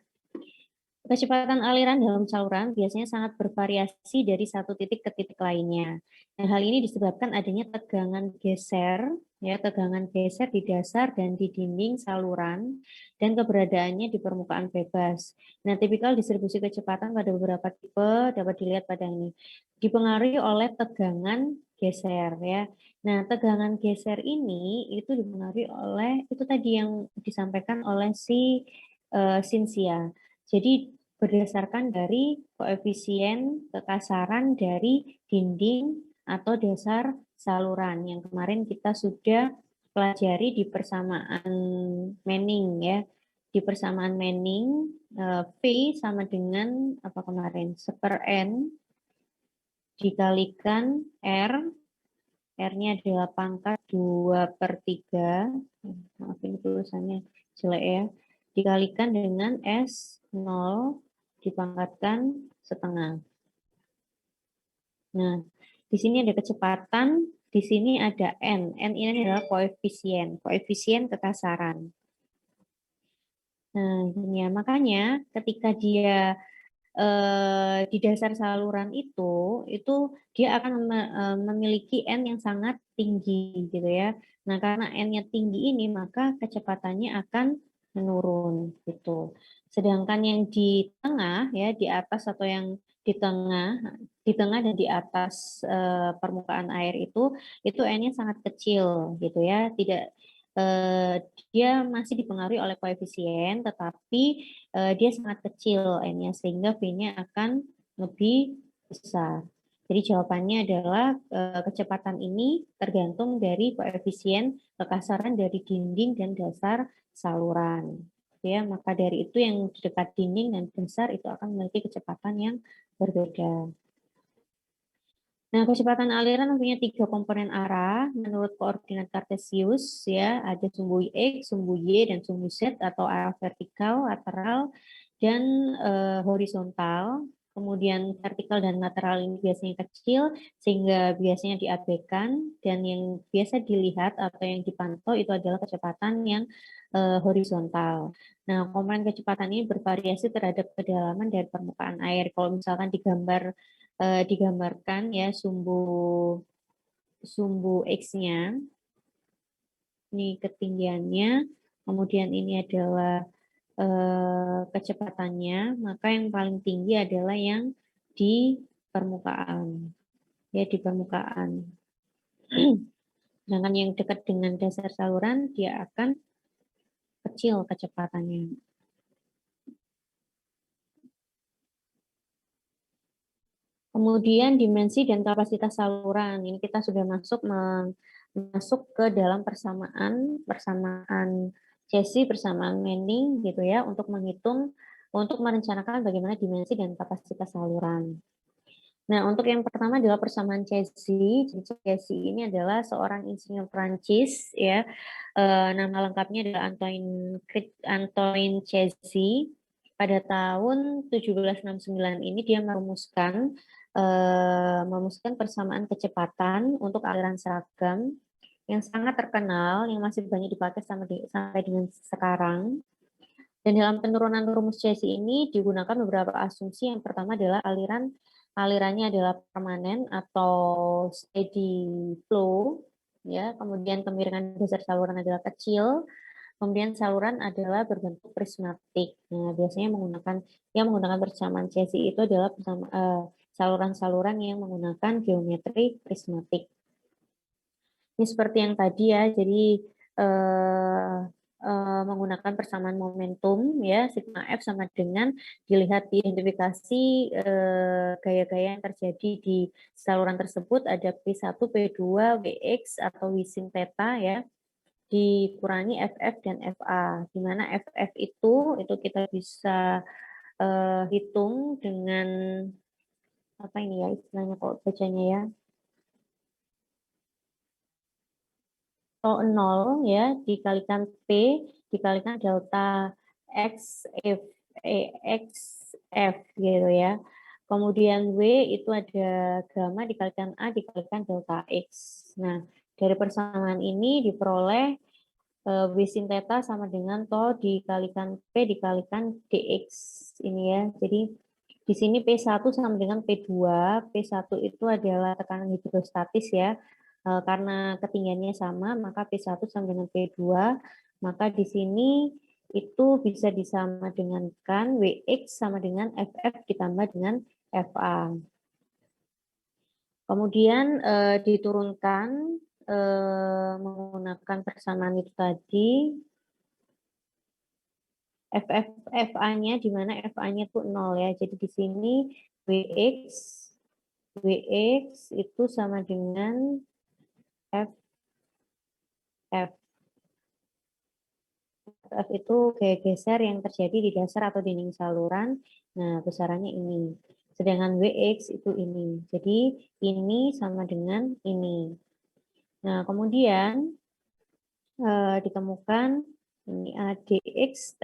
Kecepatan aliran dalam saluran biasanya sangat bervariasi dari satu titik ke titik lainnya. Dan hal ini disebabkan adanya tegangan geser, ya tegangan geser di dasar dan di dinding saluran, dan keberadaannya di permukaan bebas. Nah, tipikal distribusi kecepatan pada beberapa tipe dapat dilihat pada ini. Dipengaruhi oleh tegangan geser, ya. Nah, tegangan geser ini itu dipengaruhi oleh itu tadi yang disampaikan oleh si Cynthia. Jadi berdasarkan dari koefisien kekasaran dari dinding atau dasar saluran yang kemarin kita sudah pelajari di persamaan Manning ya. Di persamaan Manning V sama dengan apa kemarin? 1/n dikalikan R, R-nya adalah pangkat 2/3, maaf ini tulisannya jelek ya, dikalikan dengan S0 dipangkatkan setengah. Nah, di sini ada kecepatan, di sini ada N. N ini adalah koefisien kekasaran. Nah, ya, makanya ketika dia di dasar saluran itu dia akan memiliki N yang sangat tinggi gitu ya. Nah, karena N-nya tinggi ini maka kecepatannya akan menurun gitu. Sedangkan yang di tengah ya, di atas atau yang di tengah dan di atas permukaan air itu N-nya sangat kecil gitu ya. Tidak dia masih dipengaruhi oleh koefisien tetapi dia sangat kecil N-nya sehingga V-nya akan lebih besar. Jadi jawabannya adalah kecepatan ini tergantung dari koefisien kekasaran dari dinding dan dasar saluran. Ya, maka dari itu yang di dekat dinding dan dasar itu akan memiliki kecepatan yang berbeda. Nah, kecepatan aliran mempunyai 3 komponen arah menurut koordinat kartesius ya, ada sumbu X, sumbu Y, dan sumbu Z atau arah vertikal, lateral, dan horizontal. Kemudian vertikal dan lateral ini biasanya kecil sehingga biasanya diabaikan, dan yang biasa dilihat atau yang dipantau itu adalah kecepatan yang horizontal. Nah, komponen kecepatan ini bervariasi terhadap kedalaman dari permukaan air. Kalau misalkan digambarkan ya sumbu X-nya, ini ketinggiannya, kemudian ini adalah kecepatannya, maka yang paling tinggi adalah yang di permukaan, ya di permukaan. Sedangkan yang dekat dengan dasar saluran dia akan kecil kecepatannya. Kemudian dimensi dan kapasitas saluran. Ini kita sudah masuk ke dalam persamaan Chessy, persamaan Manning gitu ya, untuk merencanakan bagaimana dimensi dan kapasitas saluran. Nah, untuk yang pertama adalah persamaan Chessy. Chessy ini adalah seorang insinyur Prancis ya. Nama lengkapnya adalah Antoine Chessy. Pada tahun 1769 ini dia merumuskan persamaan kecepatan untuk aliran seragam yang sangat terkenal, yang masih banyak dipakai sampai dengan sekarang. Dan dalam penurunan rumus Chessy ini digunakan beberapa asumsi. Yang pertama adalah alirannya adalah permanen atau steady flow, ya. Kemudian kemiringan dasar saluran adalah kecil. Kemudian saluran adalah berbentuk prismatik. Nah, biasanya yang menggunakan persamaan Chessy itu adalah saluran-saluran yang menggunakan geometri prismatik. Ini seperti yang tadi ya, jadi menggunakan persamaan momentum ya, sigma F sama dengan dilihat diidentifikasi gaya-gaya yang terjadi di saluran tersebut, ada P1, P2, Vx atau V sin theta ya, dikurangi FF dan FA, di mana FF itu kita bisa hitung dengan apa ini ya istilahnya kok bacanya ya, 0 ya dikalikan P dikalikan delta X F X F gitu ya. Kemudian W itu ada gamma dikalikan A dikalikan delta X. Nah, Dari persamaan ini diperoleh W sin theta sama dengan to dikalikan P dikalikan DX ini ya. Jadi di sini P1 sama dengan P2. P1 itu adalah tekanan hidrostatis ya. Karena ketinggiannya sama, maka P1 sama dengan P2. Maka di sini itu bisa disama dengankan WX sama dengan FF ditambah dengan FA. Kemudian diturunkan menggunakan persamaan itu tadi. FA-nya di mana FA-nya itu 0 ya. Jadi di sini WX itu sama dengan FF. F itu gaya geser yang terjadi di dasar atau dinding saluran. Nah, besarannya ini. Sedangkan WX itu ini. Jadi ini sama dengan ini. Nah, kemudian ditemukan ini ADX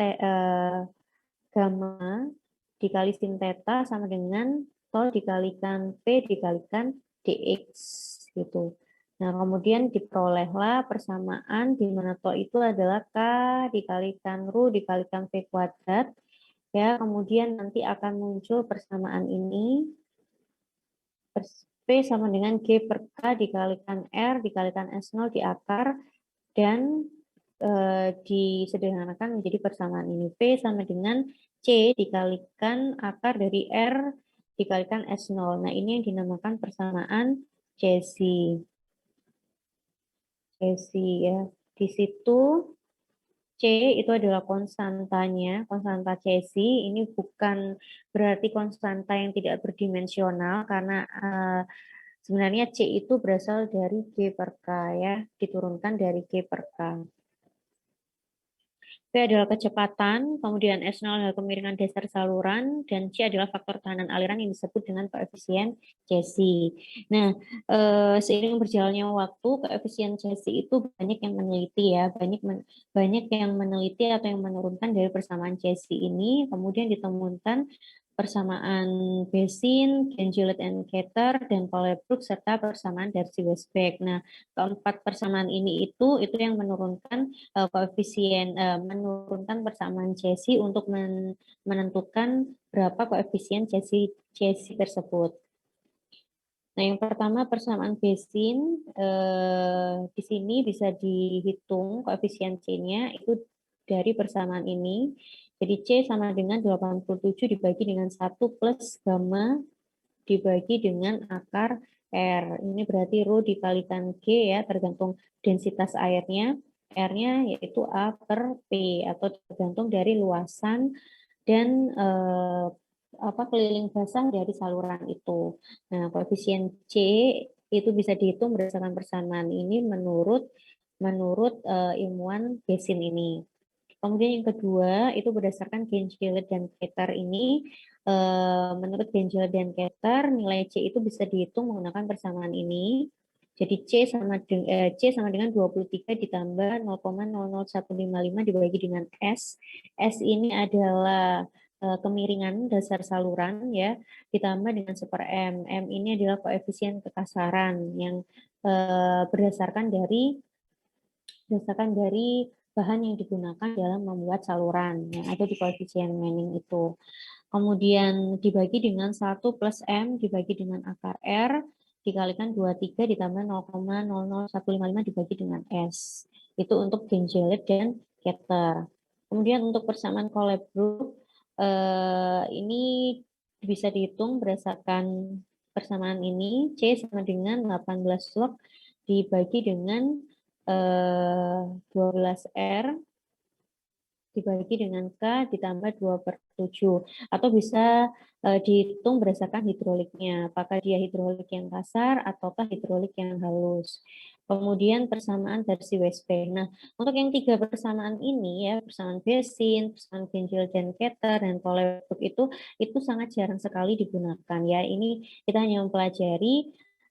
gamma dikali sin theta sama dengan to dikalikan P dikalikan DX gitu. Nah, kemudian diperolehlah persamaan di mana to itu adalah K dikalikan Ru dikalikan V kuadrat. Ya, kemudian nanti akan muncul persamaan ini. P sama dengan G per K dikalikan R dikalikan S0 di akar. Dan disederhanakan menjadi persamaan ini. P sama dengan C dikalikan akar dari R dikalikan S0. Nah, ini yang dinamakan persamaan Cesi. Cesi ya. Di situ C itu adalah konstantanya, konstanta Cesi. Ini bukan berarti konstanta yang tidak berdimensional karena sebenarnya C itu berasal dari G per K ya, diturunkan dari G per K. P adalah kecepatan, kemudian S0 adalah kemiringan dasar saluran, dan C adalah faktor tahanan aliran yang disebut dengan koefisien Cesi. Nah, seiring berjalannya waktu, koefisien Cesi itu banyak yang meneliti ya, banyak yang meneliti atau yang menurunkan dari persamaan Cesi ini, kemudian ditemukan persamaan Bézin, Gengelet and Keter, dan Colebrook, serta persamaan Darcy-Weisbach. Nah, keempat persamaan ini itu yang menurunkan koefisien menurunkan persamaan Cesi untuk menentukan berapa koefisien Cesi tersebut. Nah, yang pertama persamaan Bézin di sini bisa dihitung koefisien C-nya itu dari persamaan ini. Jadi C sama dengan 87 dibagi dengan 1 plus gamma dibagi dengan akar R. Ini berarti rho dikalikan G ya, tergantung densitas airnya. R-nya yaitu A per P atau tergantung dari luasan dan keliling basah dari saluran itu. Nah, koefisien C itu bisa dihitung berdasarkan persamaan ini menurut ilmuwan Bézin ini. Kemudian yang kedua itu berdasarkan Gengelet dan Keter ini, menurut Gengelet dan Keter nilai C itu bisa dihitung menggunakan persamaan ini. Jadi C sama dengan 23 ditambah 0,00155 dibagi dengan S. S ini adalah kemiringan dasar saluran ya, ditambah dengan 1/M. M ini adalah koefisien kekasaran yang berdasarkan dari bahan yang digunakan dalam membuat saluran yang ada di koefisien Manning itu. Kemudian dibagi dengan 1 plus M dibagi dengan akar R dikalikan 23 ditambah 0,00155 dibagi dengan S. Itu untuk Gengelet dan Keter. Kemudian untuk persamaan Colebrook ini bisa dihitung berdasarkan persamaan ini. C sama dengan 18 log dibagi dengan 12R dibagi dengan K ditambah 2/7. Atau bisa dihitung berdasarkan hidroliknya. Apakah dia hidrolik yang kasar ataukah hidrolik yang halus. Kemudian persamaan Darcy-Weisbach. Nah, untuk yang tiga persamaan ini ya, persamaan Bézin, persamaan Gengelet dan Keter, dan Colebrook itu sangat jarang sekali digunakan ya. Ini kita hanya mempelajari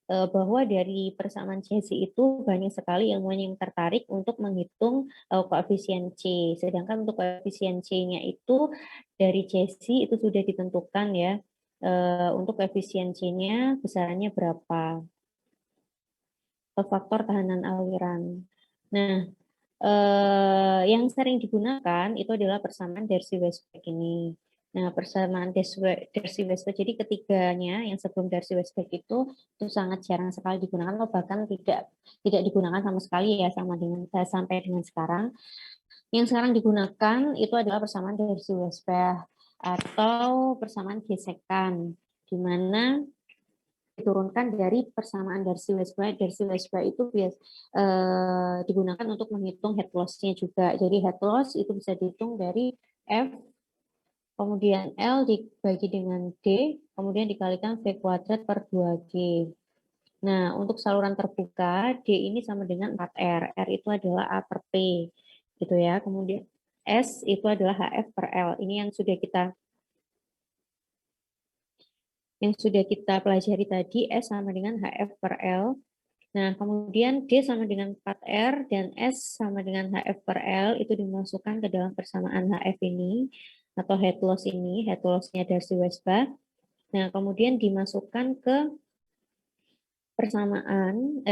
bahwa dari persamaan Cesi itu banyak sekali ilmuwan yang tertarik untuk menghitung koefisien C. Sedangkan untuk koefisien C-nya itu dari Cesi itu sudah ditentukan ya, untuk koefisien C-nya besarannya berapa. atau faktor tahanan aliran. Nah, yang sering digunakan itu adalah persamaan Darcy-Weisbach ini. Nah, persamaan Darcy-Weisbach, jadi ketiganya yang sebelum Darcy-Weisbach itu sangat jarang sekali digunakan, atau bahkan tidak digunakan sama sekali ya sampai dengan sekarang. Yang sekarang digunakan itu adalah persamaan Darcy-Weisbach atau persamaan gesekan, di mana diturunkan dari persamaan Darcy-Weisbach. Darcy-Weisbach itu digunakan untuk menghitung head loss-nya juga. Jadi head loss itu bisa dihitung dari F, kemudian L dibagi dengan D, kemudian dikalikan V kuadrat per 2G. Nah, untuk saluran terbuka, D ini sama dengan 4R. R itu adalah A per P, gitu ya. Kemudian S itu adalah HF per L. Ini yang sudah kita pelajari tadi, S sama dengan HF per L. Nah, kemudian D sama dengan 4R dan S sama dengan HF per L itu dimasukkan ke dalam persamaan HF ini, atau head loss ini, head loss-nya Darcy-Weisbach. Nah, kemudian dimasukkan ke persamaan,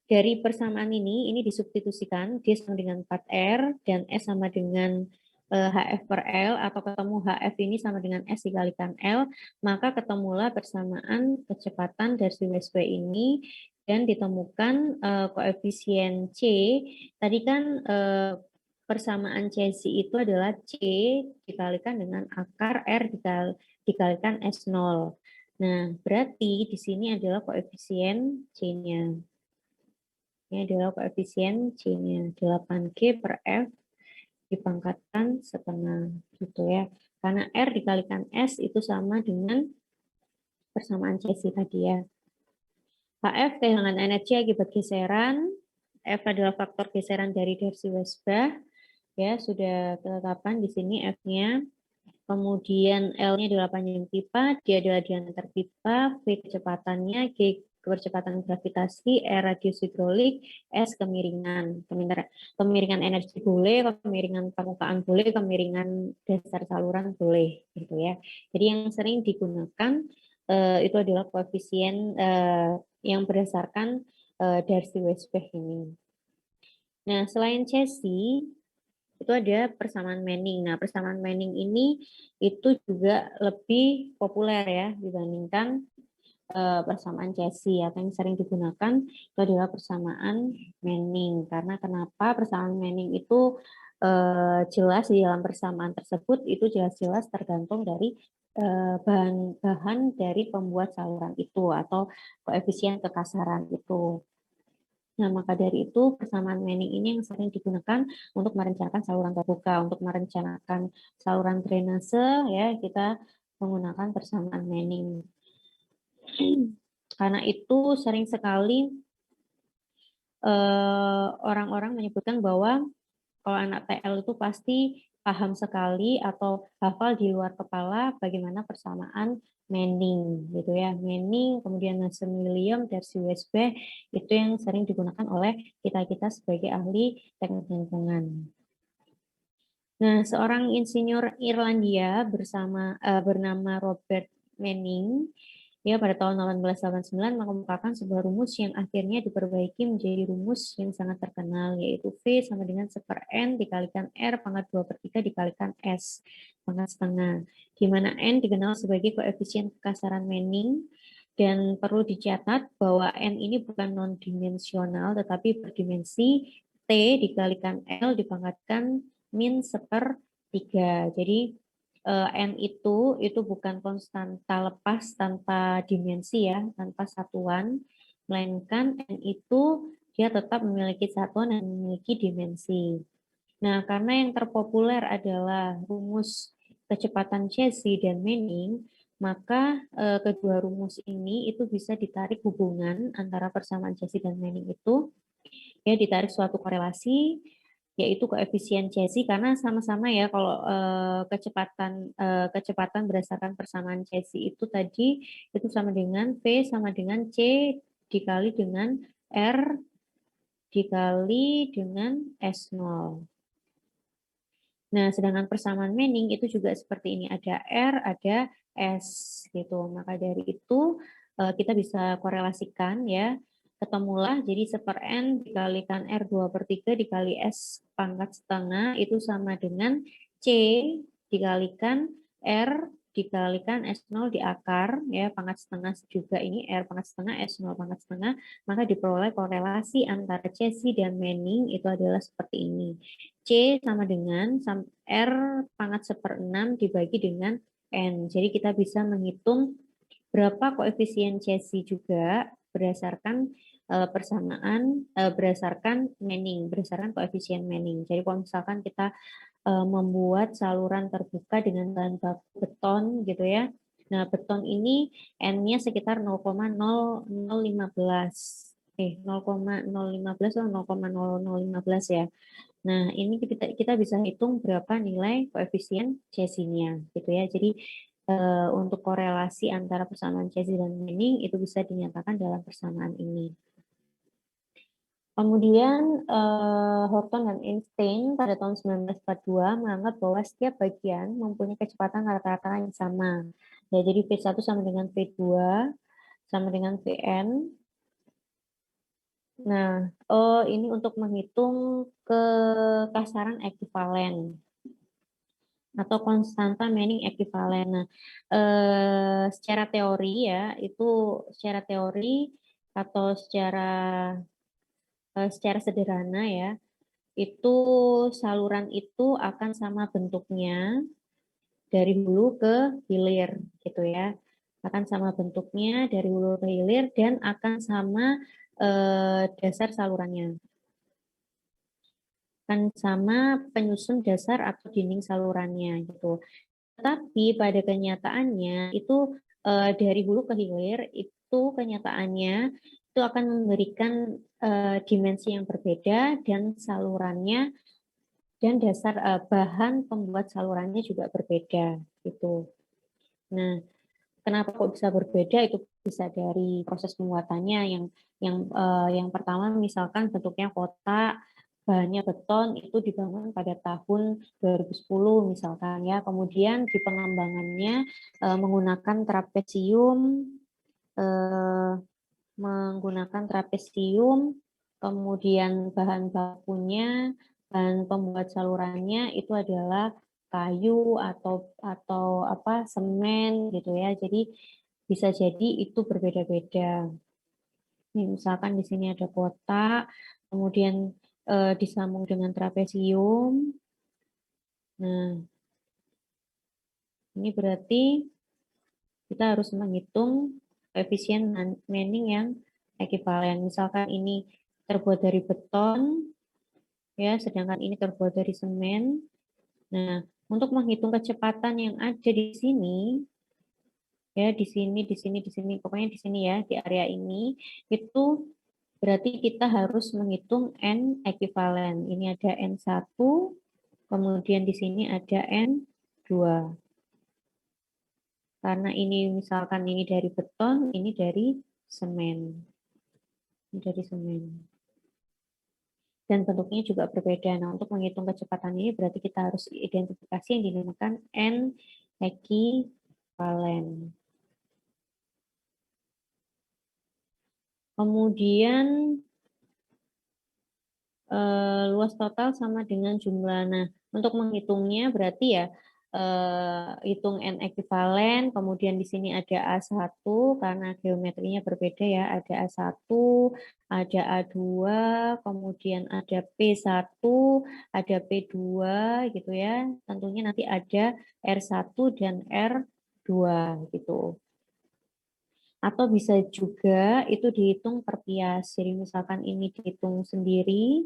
dari persamaan ini disubstitusikan, D sama dengan 4R dan S sama dengan HF per L, atau ketemu HF ini sama dengan S dikalikan L, maka ketemulah persamaan kecepatan Darcy-Weisbach ini dan ditemukan koefisien C. Tadi kan persamaan Cesi itu adalah C dikalikan dengan akar R dikalikan S0. Nah, berarti di sini adalah koefisien C-nya. Ini adalah koefisien C-nya, 8G per F dipangkatkan setengah, gitu ya. Karena R dikalikan S itu sama dengan persamaan Cesi tadi ya. HF kehilangan energi akibat geseran. F adalah faktor geseran dari Darcy-Weisbach. Ya, sudah ketetapan di sini F-nya. Kemudian L-nya adalah panjang pipa, D adalah diameter pipa, V kecepatannya, G kecepatan gravitasi, E radius hidrolik, S kemiringan. Kemiringan energi boleh, kemiringan permukaan boleh, kemiringan dasar saluran boleh, gitu ya. Jadi yang sering digunakan itu adalah koefisien yang berdasarkan Darcy-Weisbach ini. Nah, selain Cesi, itu ada persamaan Manning. Nah, persamaan Manning ini itu juga lebih populer ya dibandingkan persamaan Cesi, atau yang sering digunakan itu adalah persamaan Manning. Karena kenapa persamaan Manning itu jelas di dalam persamaan tersebut itu jelas-jelas tergantung dari bahan dari pembuat saluran itu atau koefisien kekasaran itu. Nah, maka dari itu persamaan Manning ini yang sering digunakan untuk merencanakan saluran terbuka, untuk merencanakan saluran drainase ya kita menggunakan persamaan Manning. Karena itu sering sekali orang-orang menyebutkan bahwa kalau anak TL itu pasti paham sekali atau hafal di luar kepala bagaimana persamaan Manning gitu ya. Manning, kemudian Nase-Milling, Darcy-Weisbach itu yang sering digunakan oleh kita-kita sebagai ahli teknik lingkungan. Nah, seorang insinyur Irlandia bernama Robert Manning ya pada tahun 1889 mengemukakan sebuah rumus yang akhirnya diperbaiki menjadi rumus yang sangat terkenal, yaitu V sama dengan 1 per N dikalikan R pangkat 2/3 dikalikan S pangkat setengah, di mana N dikenal sebagai koefisien kekasaran Manning, dan perlu dicatat bahwa N ini bukan non-dimensional tetapi berdimensi T dikalikan L dipangkatkan min 1/3. Jadi N itu bukan konstanta lepas tanpa dimensi ya, tanpa satuan, melainkan N itu dia tetap memiliki satuan dan memiliki dimensi. Nah, karena yang terpopuler adalah rumus kecepatan Cesi dan Manning, maka kedua rumus ini itu bisa ditarik hubungan antara persamaan Cesi dan Manning itu, ya ditarik suatu korelasi yaitu koefisien Cesi, karena sama-sama ya kalau kecepatan berdasarkan persamaan Cesi itu tadi itu sama dengan V sama dengan C dikali dengan R dikali dengan S0. Nah, sedangkan persamaan Manning itu juga seperti ini, ada R, ada S gitu. Maka dari itu kita bisa korelasikan ya ketemulah, jadi 1/n dikalikan R2/3 dikali S pangkat setengah itu sama dengan C dikalikan R dikalikan S0 di akar, ya pangkat setengah juga ini R pangkat setengah, S0 pangkat setengah, maka diperoleh korelasi antara Cesi dan Manning itu adalah seperti ini. C sama dengan R pangkat 1/6 dibagi dengan N. Jadi kita bisa menghitung berapa koefisien Cesi juga berdasarkan persamaan berdasarkan Manning, berdasarkan koefisien Manning. Jadi kalau misalkan kita membuat saluran terbuka dengan bahan baku beton gitu ya. Nah, beton ini N-nya sekitar 0,0015. 0,015 atau 0,0015 ya. Nah, ini kita bisa hitung berapa nilai koefisien Cesi-nya gitu ya. Jadi untuk korelasi antara persamaan Cesi dan Manning itu bisa dinyatakan dalam persamaan ini. Kemudian Horton dan Einstein pada tahun 1942 menganggap bahwa setiap bagian mempunyai kecepatan rata-rata yang sama. Ya, jadi V1 sama dengan V2 sama dengan Vn. Nah, ini untuk menghitung kekasaran ekivalen atau konstanta Manning ekivalen. Nah, secara teori ya, itu secara teori atau secara sederhana ya, itu saluran itu akan sama bentuknya dari hulu ke hilir gitu ya. Akan sama bentuknya dari hulu ke hilir dan akan sama dasar salurannya. Akan sama penyusun dasar atau dinding salurannya gitu. Tetapi pada kenyataannya itu dari hulu ke hilir itu kenyataannya itu akan memberikan dimensi yang berbeda dan salurannya dan dasar bahan pembuat salurannya juga berbeda gitu. Nah, kenapa kok bisa berbeda? Itu bisa dari proses pembuatannya yang pertama misalkan bentuknya kotak, bahannya beton itu dibangun pada tahun 2010 misalkan ya. Kemudian di pengembangannya menggunakan trapesium, kemudian bahan bakunya, bahan pembuat salurannya itu adalah kayu atau semen gitu ya. Jadi bisa jadi itu berbeda-beda. Misalkan di sini ada kotak, kemudian disambung dengan trapesium. Nah, ini berarti kita harus menghitung koefisien Manning yang ekivalen. Misalkan ini terbuat dari beton, ya, sedangkan ini terbuat dari semen. Nah, untuk menghitung kecepatan yang ada di sini, ya, di sini, pokoknya di sini ya, di area ini, itu berarti kita harus menghitung N ekivalen. Ini ada N1, kemudian di sini ada N2. Karena ini misalkan ini dari beton, ini dari semen. Ini dari semen. Dan bentuknya juga berbeda. Nah, untuk menghitung kecepatan ini berarti kita harus identifikasi yang dinamakan N ekivalen. Kemudian luas total sama dengan jumlah. Nah, untuk menghitungnya berarti ya hitung N ekivalen, kemudian di sini ada A1 karena geometrinya berbeda ya, ada A1, ada A2, kemudian ada P1, ada P2 gitu ya. Tentunya nanti ada R1 dan R2 gitu. Atau bisa juga itu dihitung per pias. Jadi misalkan ini dihitung sendiri,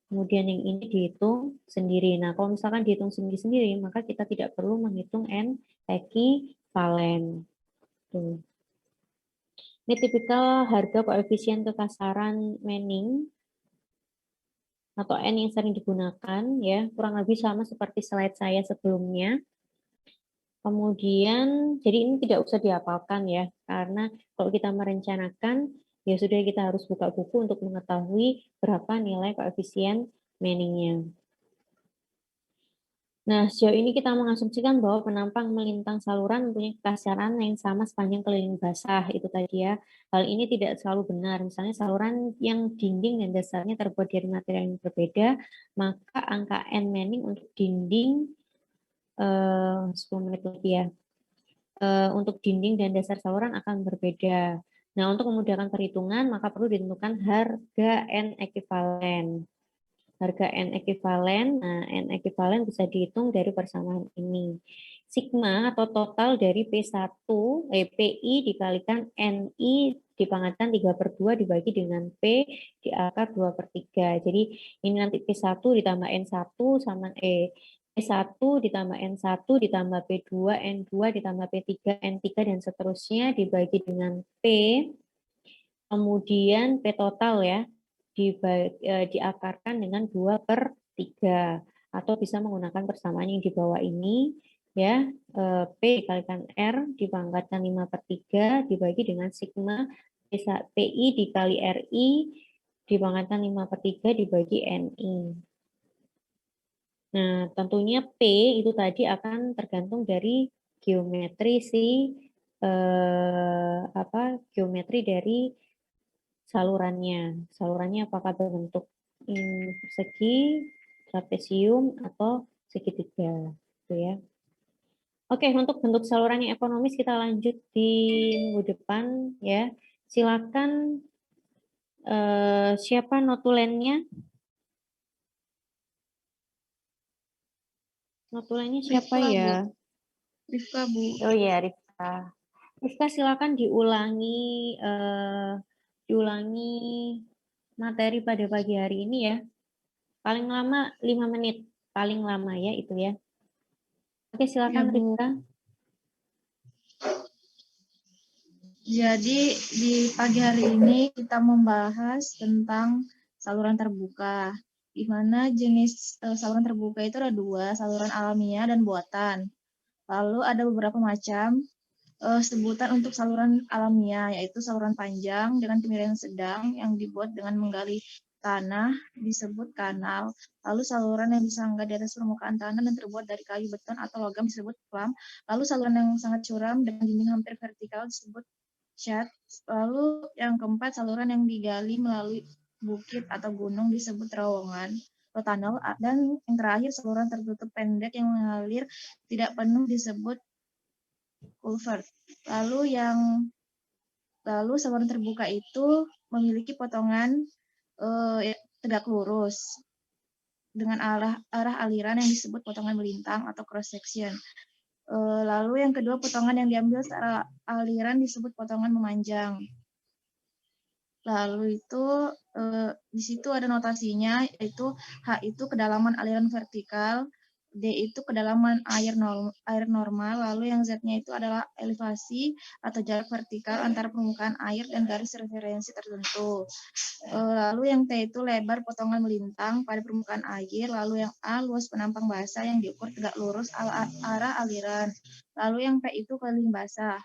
kemudian yang ini dihitung sendiri. Nah, kalau misalkan dihitung sendiri-sendiri, maka kita tidak perlu menghitung N ekivalen. Tuh. Ini tipikal harga koefisien kekasaran Manning atau N yang sering digunakan, ya, kurang lebih sama seperti slide saya sebelumnya. Kemudian, jadi ini tidak usah dihafalkan ya, karena kalau kita merencanakan, ya sudah kita harus buka buku untuk mengetahui berapa nilai koefisien Manning-nya. Nah, sejauh ini kita mengasumsikan bahwa penampang melintang saluran mempunyai kekasaran yang sama sepanjang keliling basah, itu tadi ya. Hal ini tidak selalu benar. Misalnya saluran yang dinding dan dasarnya terbuat dari material yang berbeda, maka angka N Manning untuk dinding 10 menit lebih ya. Untuk dinding dan dasar saluran akan berbeda. Nah, untuk memudahkan perhitungan, maka perlu ditentukan harga N ekuivalen. Harga N ekuivalen, nah N ekuivalen bisa dihitung dari persamaan ini. Sigma atau total dari PI dikalikan NI dipangkatkan 3/2 dibagi dengan P di akar 2/3. Jadi ini nanti P1 ditambah N1 sama P1 ditambah N1 ditambah P2, N2 ditambah P3, N3 dan seterusnya dibagi dengan P, kemudian P total ya, diakarkan dengan 2/3 atau bisa menggunakan persamaan yang di bawah ini ya, P dikalikan R dipangkatkan 5/3 dibagi dengan sigma PI dikali RI dipangkatkan 5/3 dibagi NI. Nah, tentunya P itu tadi akan tergantung dari geometri geometri dari salurannya. Salurannya apakah berbentuk persegi, trapesium, atau segitiga, gitu ya. Oke, untuk bentuk saluran yang ekonomis kita lanjut di minggu depan ya. Silakan siapa notulennya? Notulennya siapa Rifka, ya? Bu. Rifka, Bu. Oh iya, Rifka. Rifka silakan diulangi materi pada pagi hari ini ya. Paling lama 5 menit, paling lama ya itu ya. Oke, Ya, silakan Bu. Rifka. Jadi di pagi hari ini kita membahas tentang saluran terbuka. Di mana jenis saluran terbuka itu ada dua, saluran alamiah dan buatan. Lalu ada beberapa macam sebutan untuk saluran alamiah, yaitu saluran panjang dengan kemiringan sedang yang dibuat dengan menggali tanah disebut kanal. Lalu saluran yang disanggah di atas permukaan tanah dan terbuat dari kayu, beton, atau logam disebut plam. Lalu saluran yang sangat curam dengan dinding hampir vertikal disebut chat. Lalu yang keempat, saluran yang digali melalui bukit atau gunung disebut terowongan atau tunnel. Dan yang terakhir, saluran tertutup pendek yang mengalir tidak penuh disebut culvert. Lalu saluran terbuka itu memiliki potongan tegak lurus dengan arah aliran yang disebut potongan melintang atau cross section. Lalu yang kedua, potongan yang diambil secara aliran disebut potongan memanjang. Lalu itu di situ ada notasinya, yaitu H itu kedalaman aliran vertikal, D itu kedalaman air normal, lalu yang Z-nya itu adalah elevasi atau jarak vertikal antara permukaan air dan garis referensi tertentu. Lalu yang T itu lebar potongan melintang pada permukaan air, lalu yang A luas penampang basah yang diukur tegak lurus arah aliran. Lalu yang P itu keliling basah.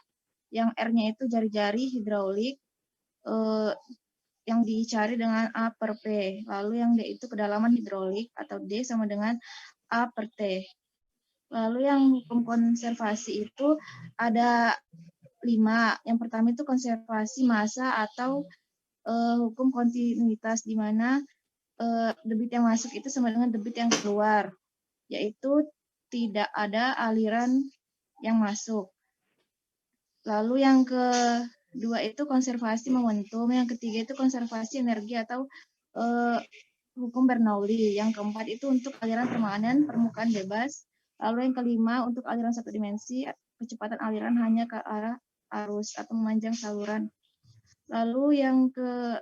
Yang R-nya itu jari-jari hidraulik, yang dicari dengan A per P. Lalu yang D itu kedalaman hidrolik atau D sama dengan A per T. Lalu yang hukum konservasi itu ada 5. Yang pertama itu konservasi massa atau hukum kontinuitas, di mana debit yang masuk itu sama dengan debit yang keluar, yaitu tidak ada aliran yang masuk. Lalu yang kedua itu konservasi momentum, yang ketiga itu konservasi energi atau hukum Bernoulli, yang keempat itu untuk aliran permanen permukaan bebas, lalu yang kelima untuk aliran satu dimensi, kecepatan aliran hanya ke arah arus atau memanjang saluran. Lalu yang ke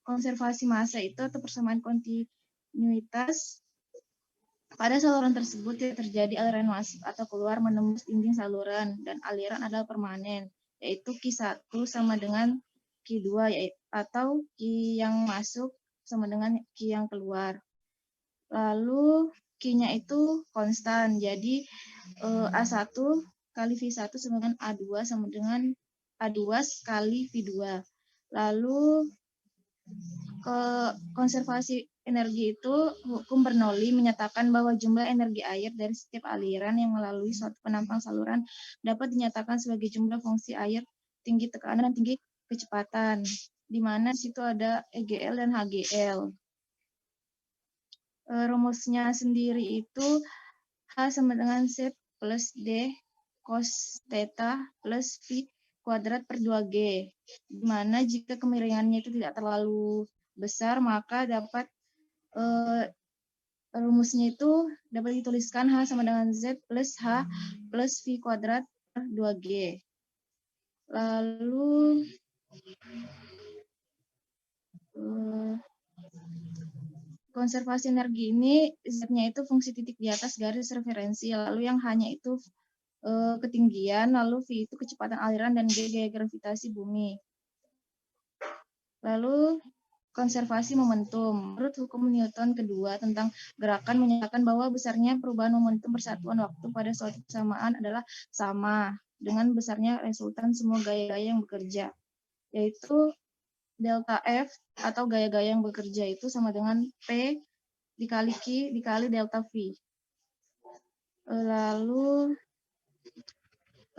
konservasi massa itu atau persamaan kontinuitas, pada saluran tersebut tidak terjadi aliran masuk atau keluar menembus dinding saluran dan aliran adalah permanen, yaitu Q1 sama dengan Q2 atau Q yang masuk sama dengan Q yang keluar. Lalu Q-nya itu konstan, jadi A1 kali V1 sama dengan A2 sama dengan A2 kali V2. Lalu konservasi energi itu, hukum Bernoulli menyatakan bahwa jumlah energi air dari setiap aliran yang melalui suatu penampang saluran dapat dinyatakan sebagai jumlah fungsi air tinggi tekanan dan tinggi kecepatan, di mana di situ ada EGL dan HGL. Rumusnya sendiri itu H sama dengan Z plus D cos theta plus V kuadrat per 2G, di mana jika kemiringannya itu tidak terlalu besar, maka dapat rumusnya itu dapat dituliskan H sama dengan Z plus H plus V kuadrat per 2G. Lalu konservasi energi ini Z-nya itu fungsi titik di atas garis referensi, lalu yang hanya itu ketinggian, lalu V itu kecepatan aliran dan G gaya gravitasi bumi. Lalu konservasi momentum. Menurut hukum Newton kedua tentang gerakan menyatakan bahwa besarnya perubahan momentum persatuan waktu pada suatu persamaan adalah sama dengan besarnya resultan semua gaya-gaya yang bekerja, yaitu delta F atau gaya-gaya yang bekerja itu sama dengan P dikali Q dikali delta V. Lalu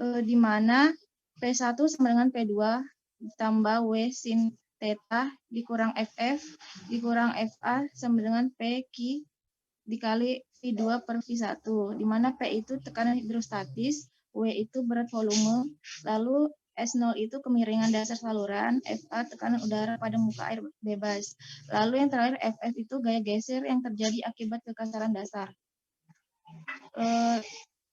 di mana P1 sama dengan P2 ditambah W sin theta dikurang FF dikurang FA sama dengan PQ dikali V2 per V1, di mana P itu tekanan hidrostatis, W itu berat volume, lalu S0 itu kemiringan dasar saluran, FA tekanan udara pada muka air bebas. Lalu yang terakhir FF itu gaya geser yang terjadi akibat kekasaran dasar.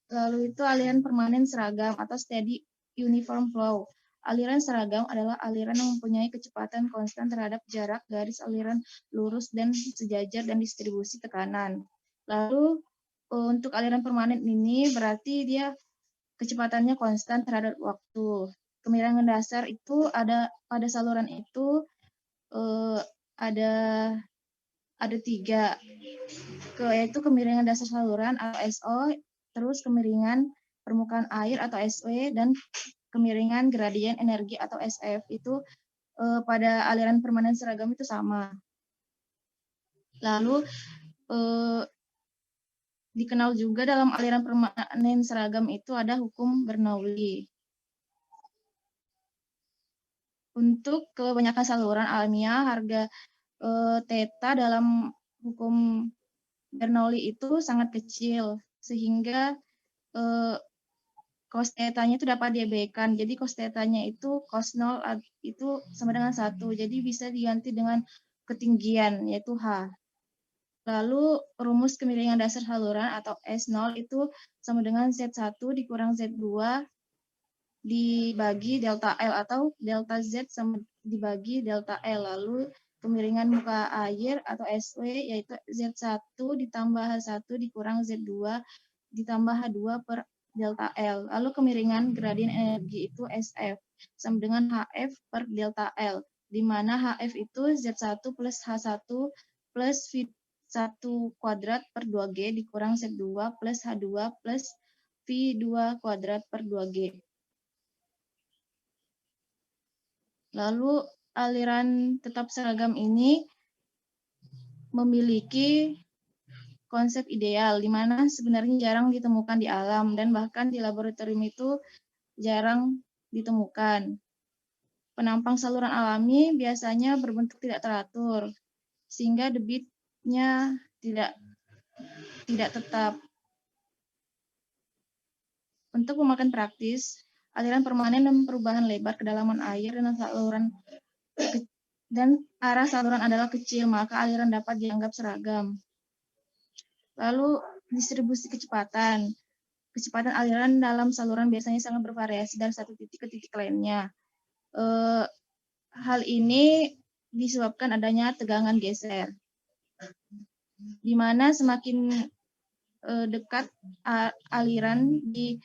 Lalu itu aliran permanen seragam atau steady uniform flow. Aliran seragam adalah aliran yang mempunyai kecepatan konstan terhadap jarak garis aliran lurus dan sejajar dan distribusi tekanan. Lalu untuk aliran permanen ini berarti dia kecepatannya konstan terhadap waktu. Kemiringan dasar itu ada pada saluran itu ada 3, yaitu kemiringan dasar saluran atau SO, terus kemiringan permukaan air atau SW, dan kemiringan gradien energi atau SF. Itu pada aliran permanen seragam itu sama. Lalu dikenal juga dalam aliran permanen seragam itu ada hukum Bernoulli. Untuk kebanyakan saluran alamiah, harga theta dalam hukum Bernoulli itu sangat kecil, sehingga cos theta-nya itu dapat diabaikan. Jadi cos theta-nya itu cos 0 itu sama dengan 1. Jadi bisa diganti dengan ketinggian, yaitu H. Lalu rumus kemiringan dasar saluran atau S0 itu sama dengan Z1 dikurang Z2 dibagi delta L atau delta Z sama dibagi delta L. Lalu kemiringan muka air atau SW yaitu Z1 ditambah H1 dikurang Z2 ditambah H2 per delta L. Lalu kemiringan gradien energi itu SF sama dengan HF per delta L, di mana HF itu Z1 plus H1 plus V1 kuadrat per 2G dikurang Z2 plus H2 plus V2 kuadrat per 2G. Lalu aliran tetap seragam ini memiliki konsep ideal, di mana sebenarnya jarang ditemukan di alam dan bahkan di laboratorium itu jarang ditemukan. Penampang saluran alami biasanya berbentuk tidak teratur, sehingga debitnya tidak tetap. Untuk pemakaian praktis, aliran permanen dan perubahan lebar kedalaman air dan arah saluran adalah kecil, maka aliran dapat dianggap seragam. Lalu distribusi kecepatan. Kecepatan aliran dalam saluran biasanya sangat bervariasi dari satu titik ke titik lainnya. Hal ini disebabkan adanya tegangan geser, di mana semakin dekat aliran di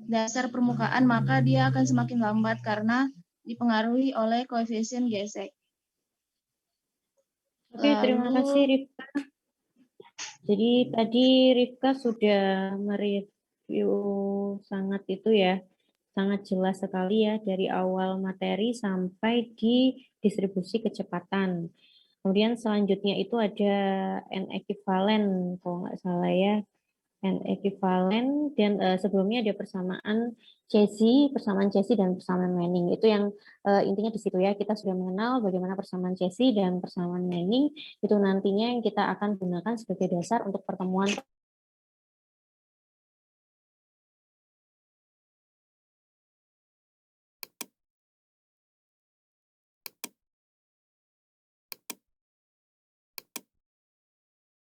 dasar permukaan, maka dia akan semakin lambat karena dipengaruhi oleh koefisien gesek. Oke, terima kasih Rifka. Jadi tadi Rifka sudah mereview sangat jelas sekali ya dari awal materi sampai di distribusi kecepatan. Kemudian selanjutnya itu ada N ekuivalen, kalau nggak salah ya. N ekuivalen, dan sebelumnya ada persamaan Cesi dan persamaan Manning. Itu yang intinya di situ ya, kita sudah mengenal bagaimana persamaan Cesi dan persamaan Manning, itu nantinya yang kita akan gunakan sebagai dasar untuk pertemuan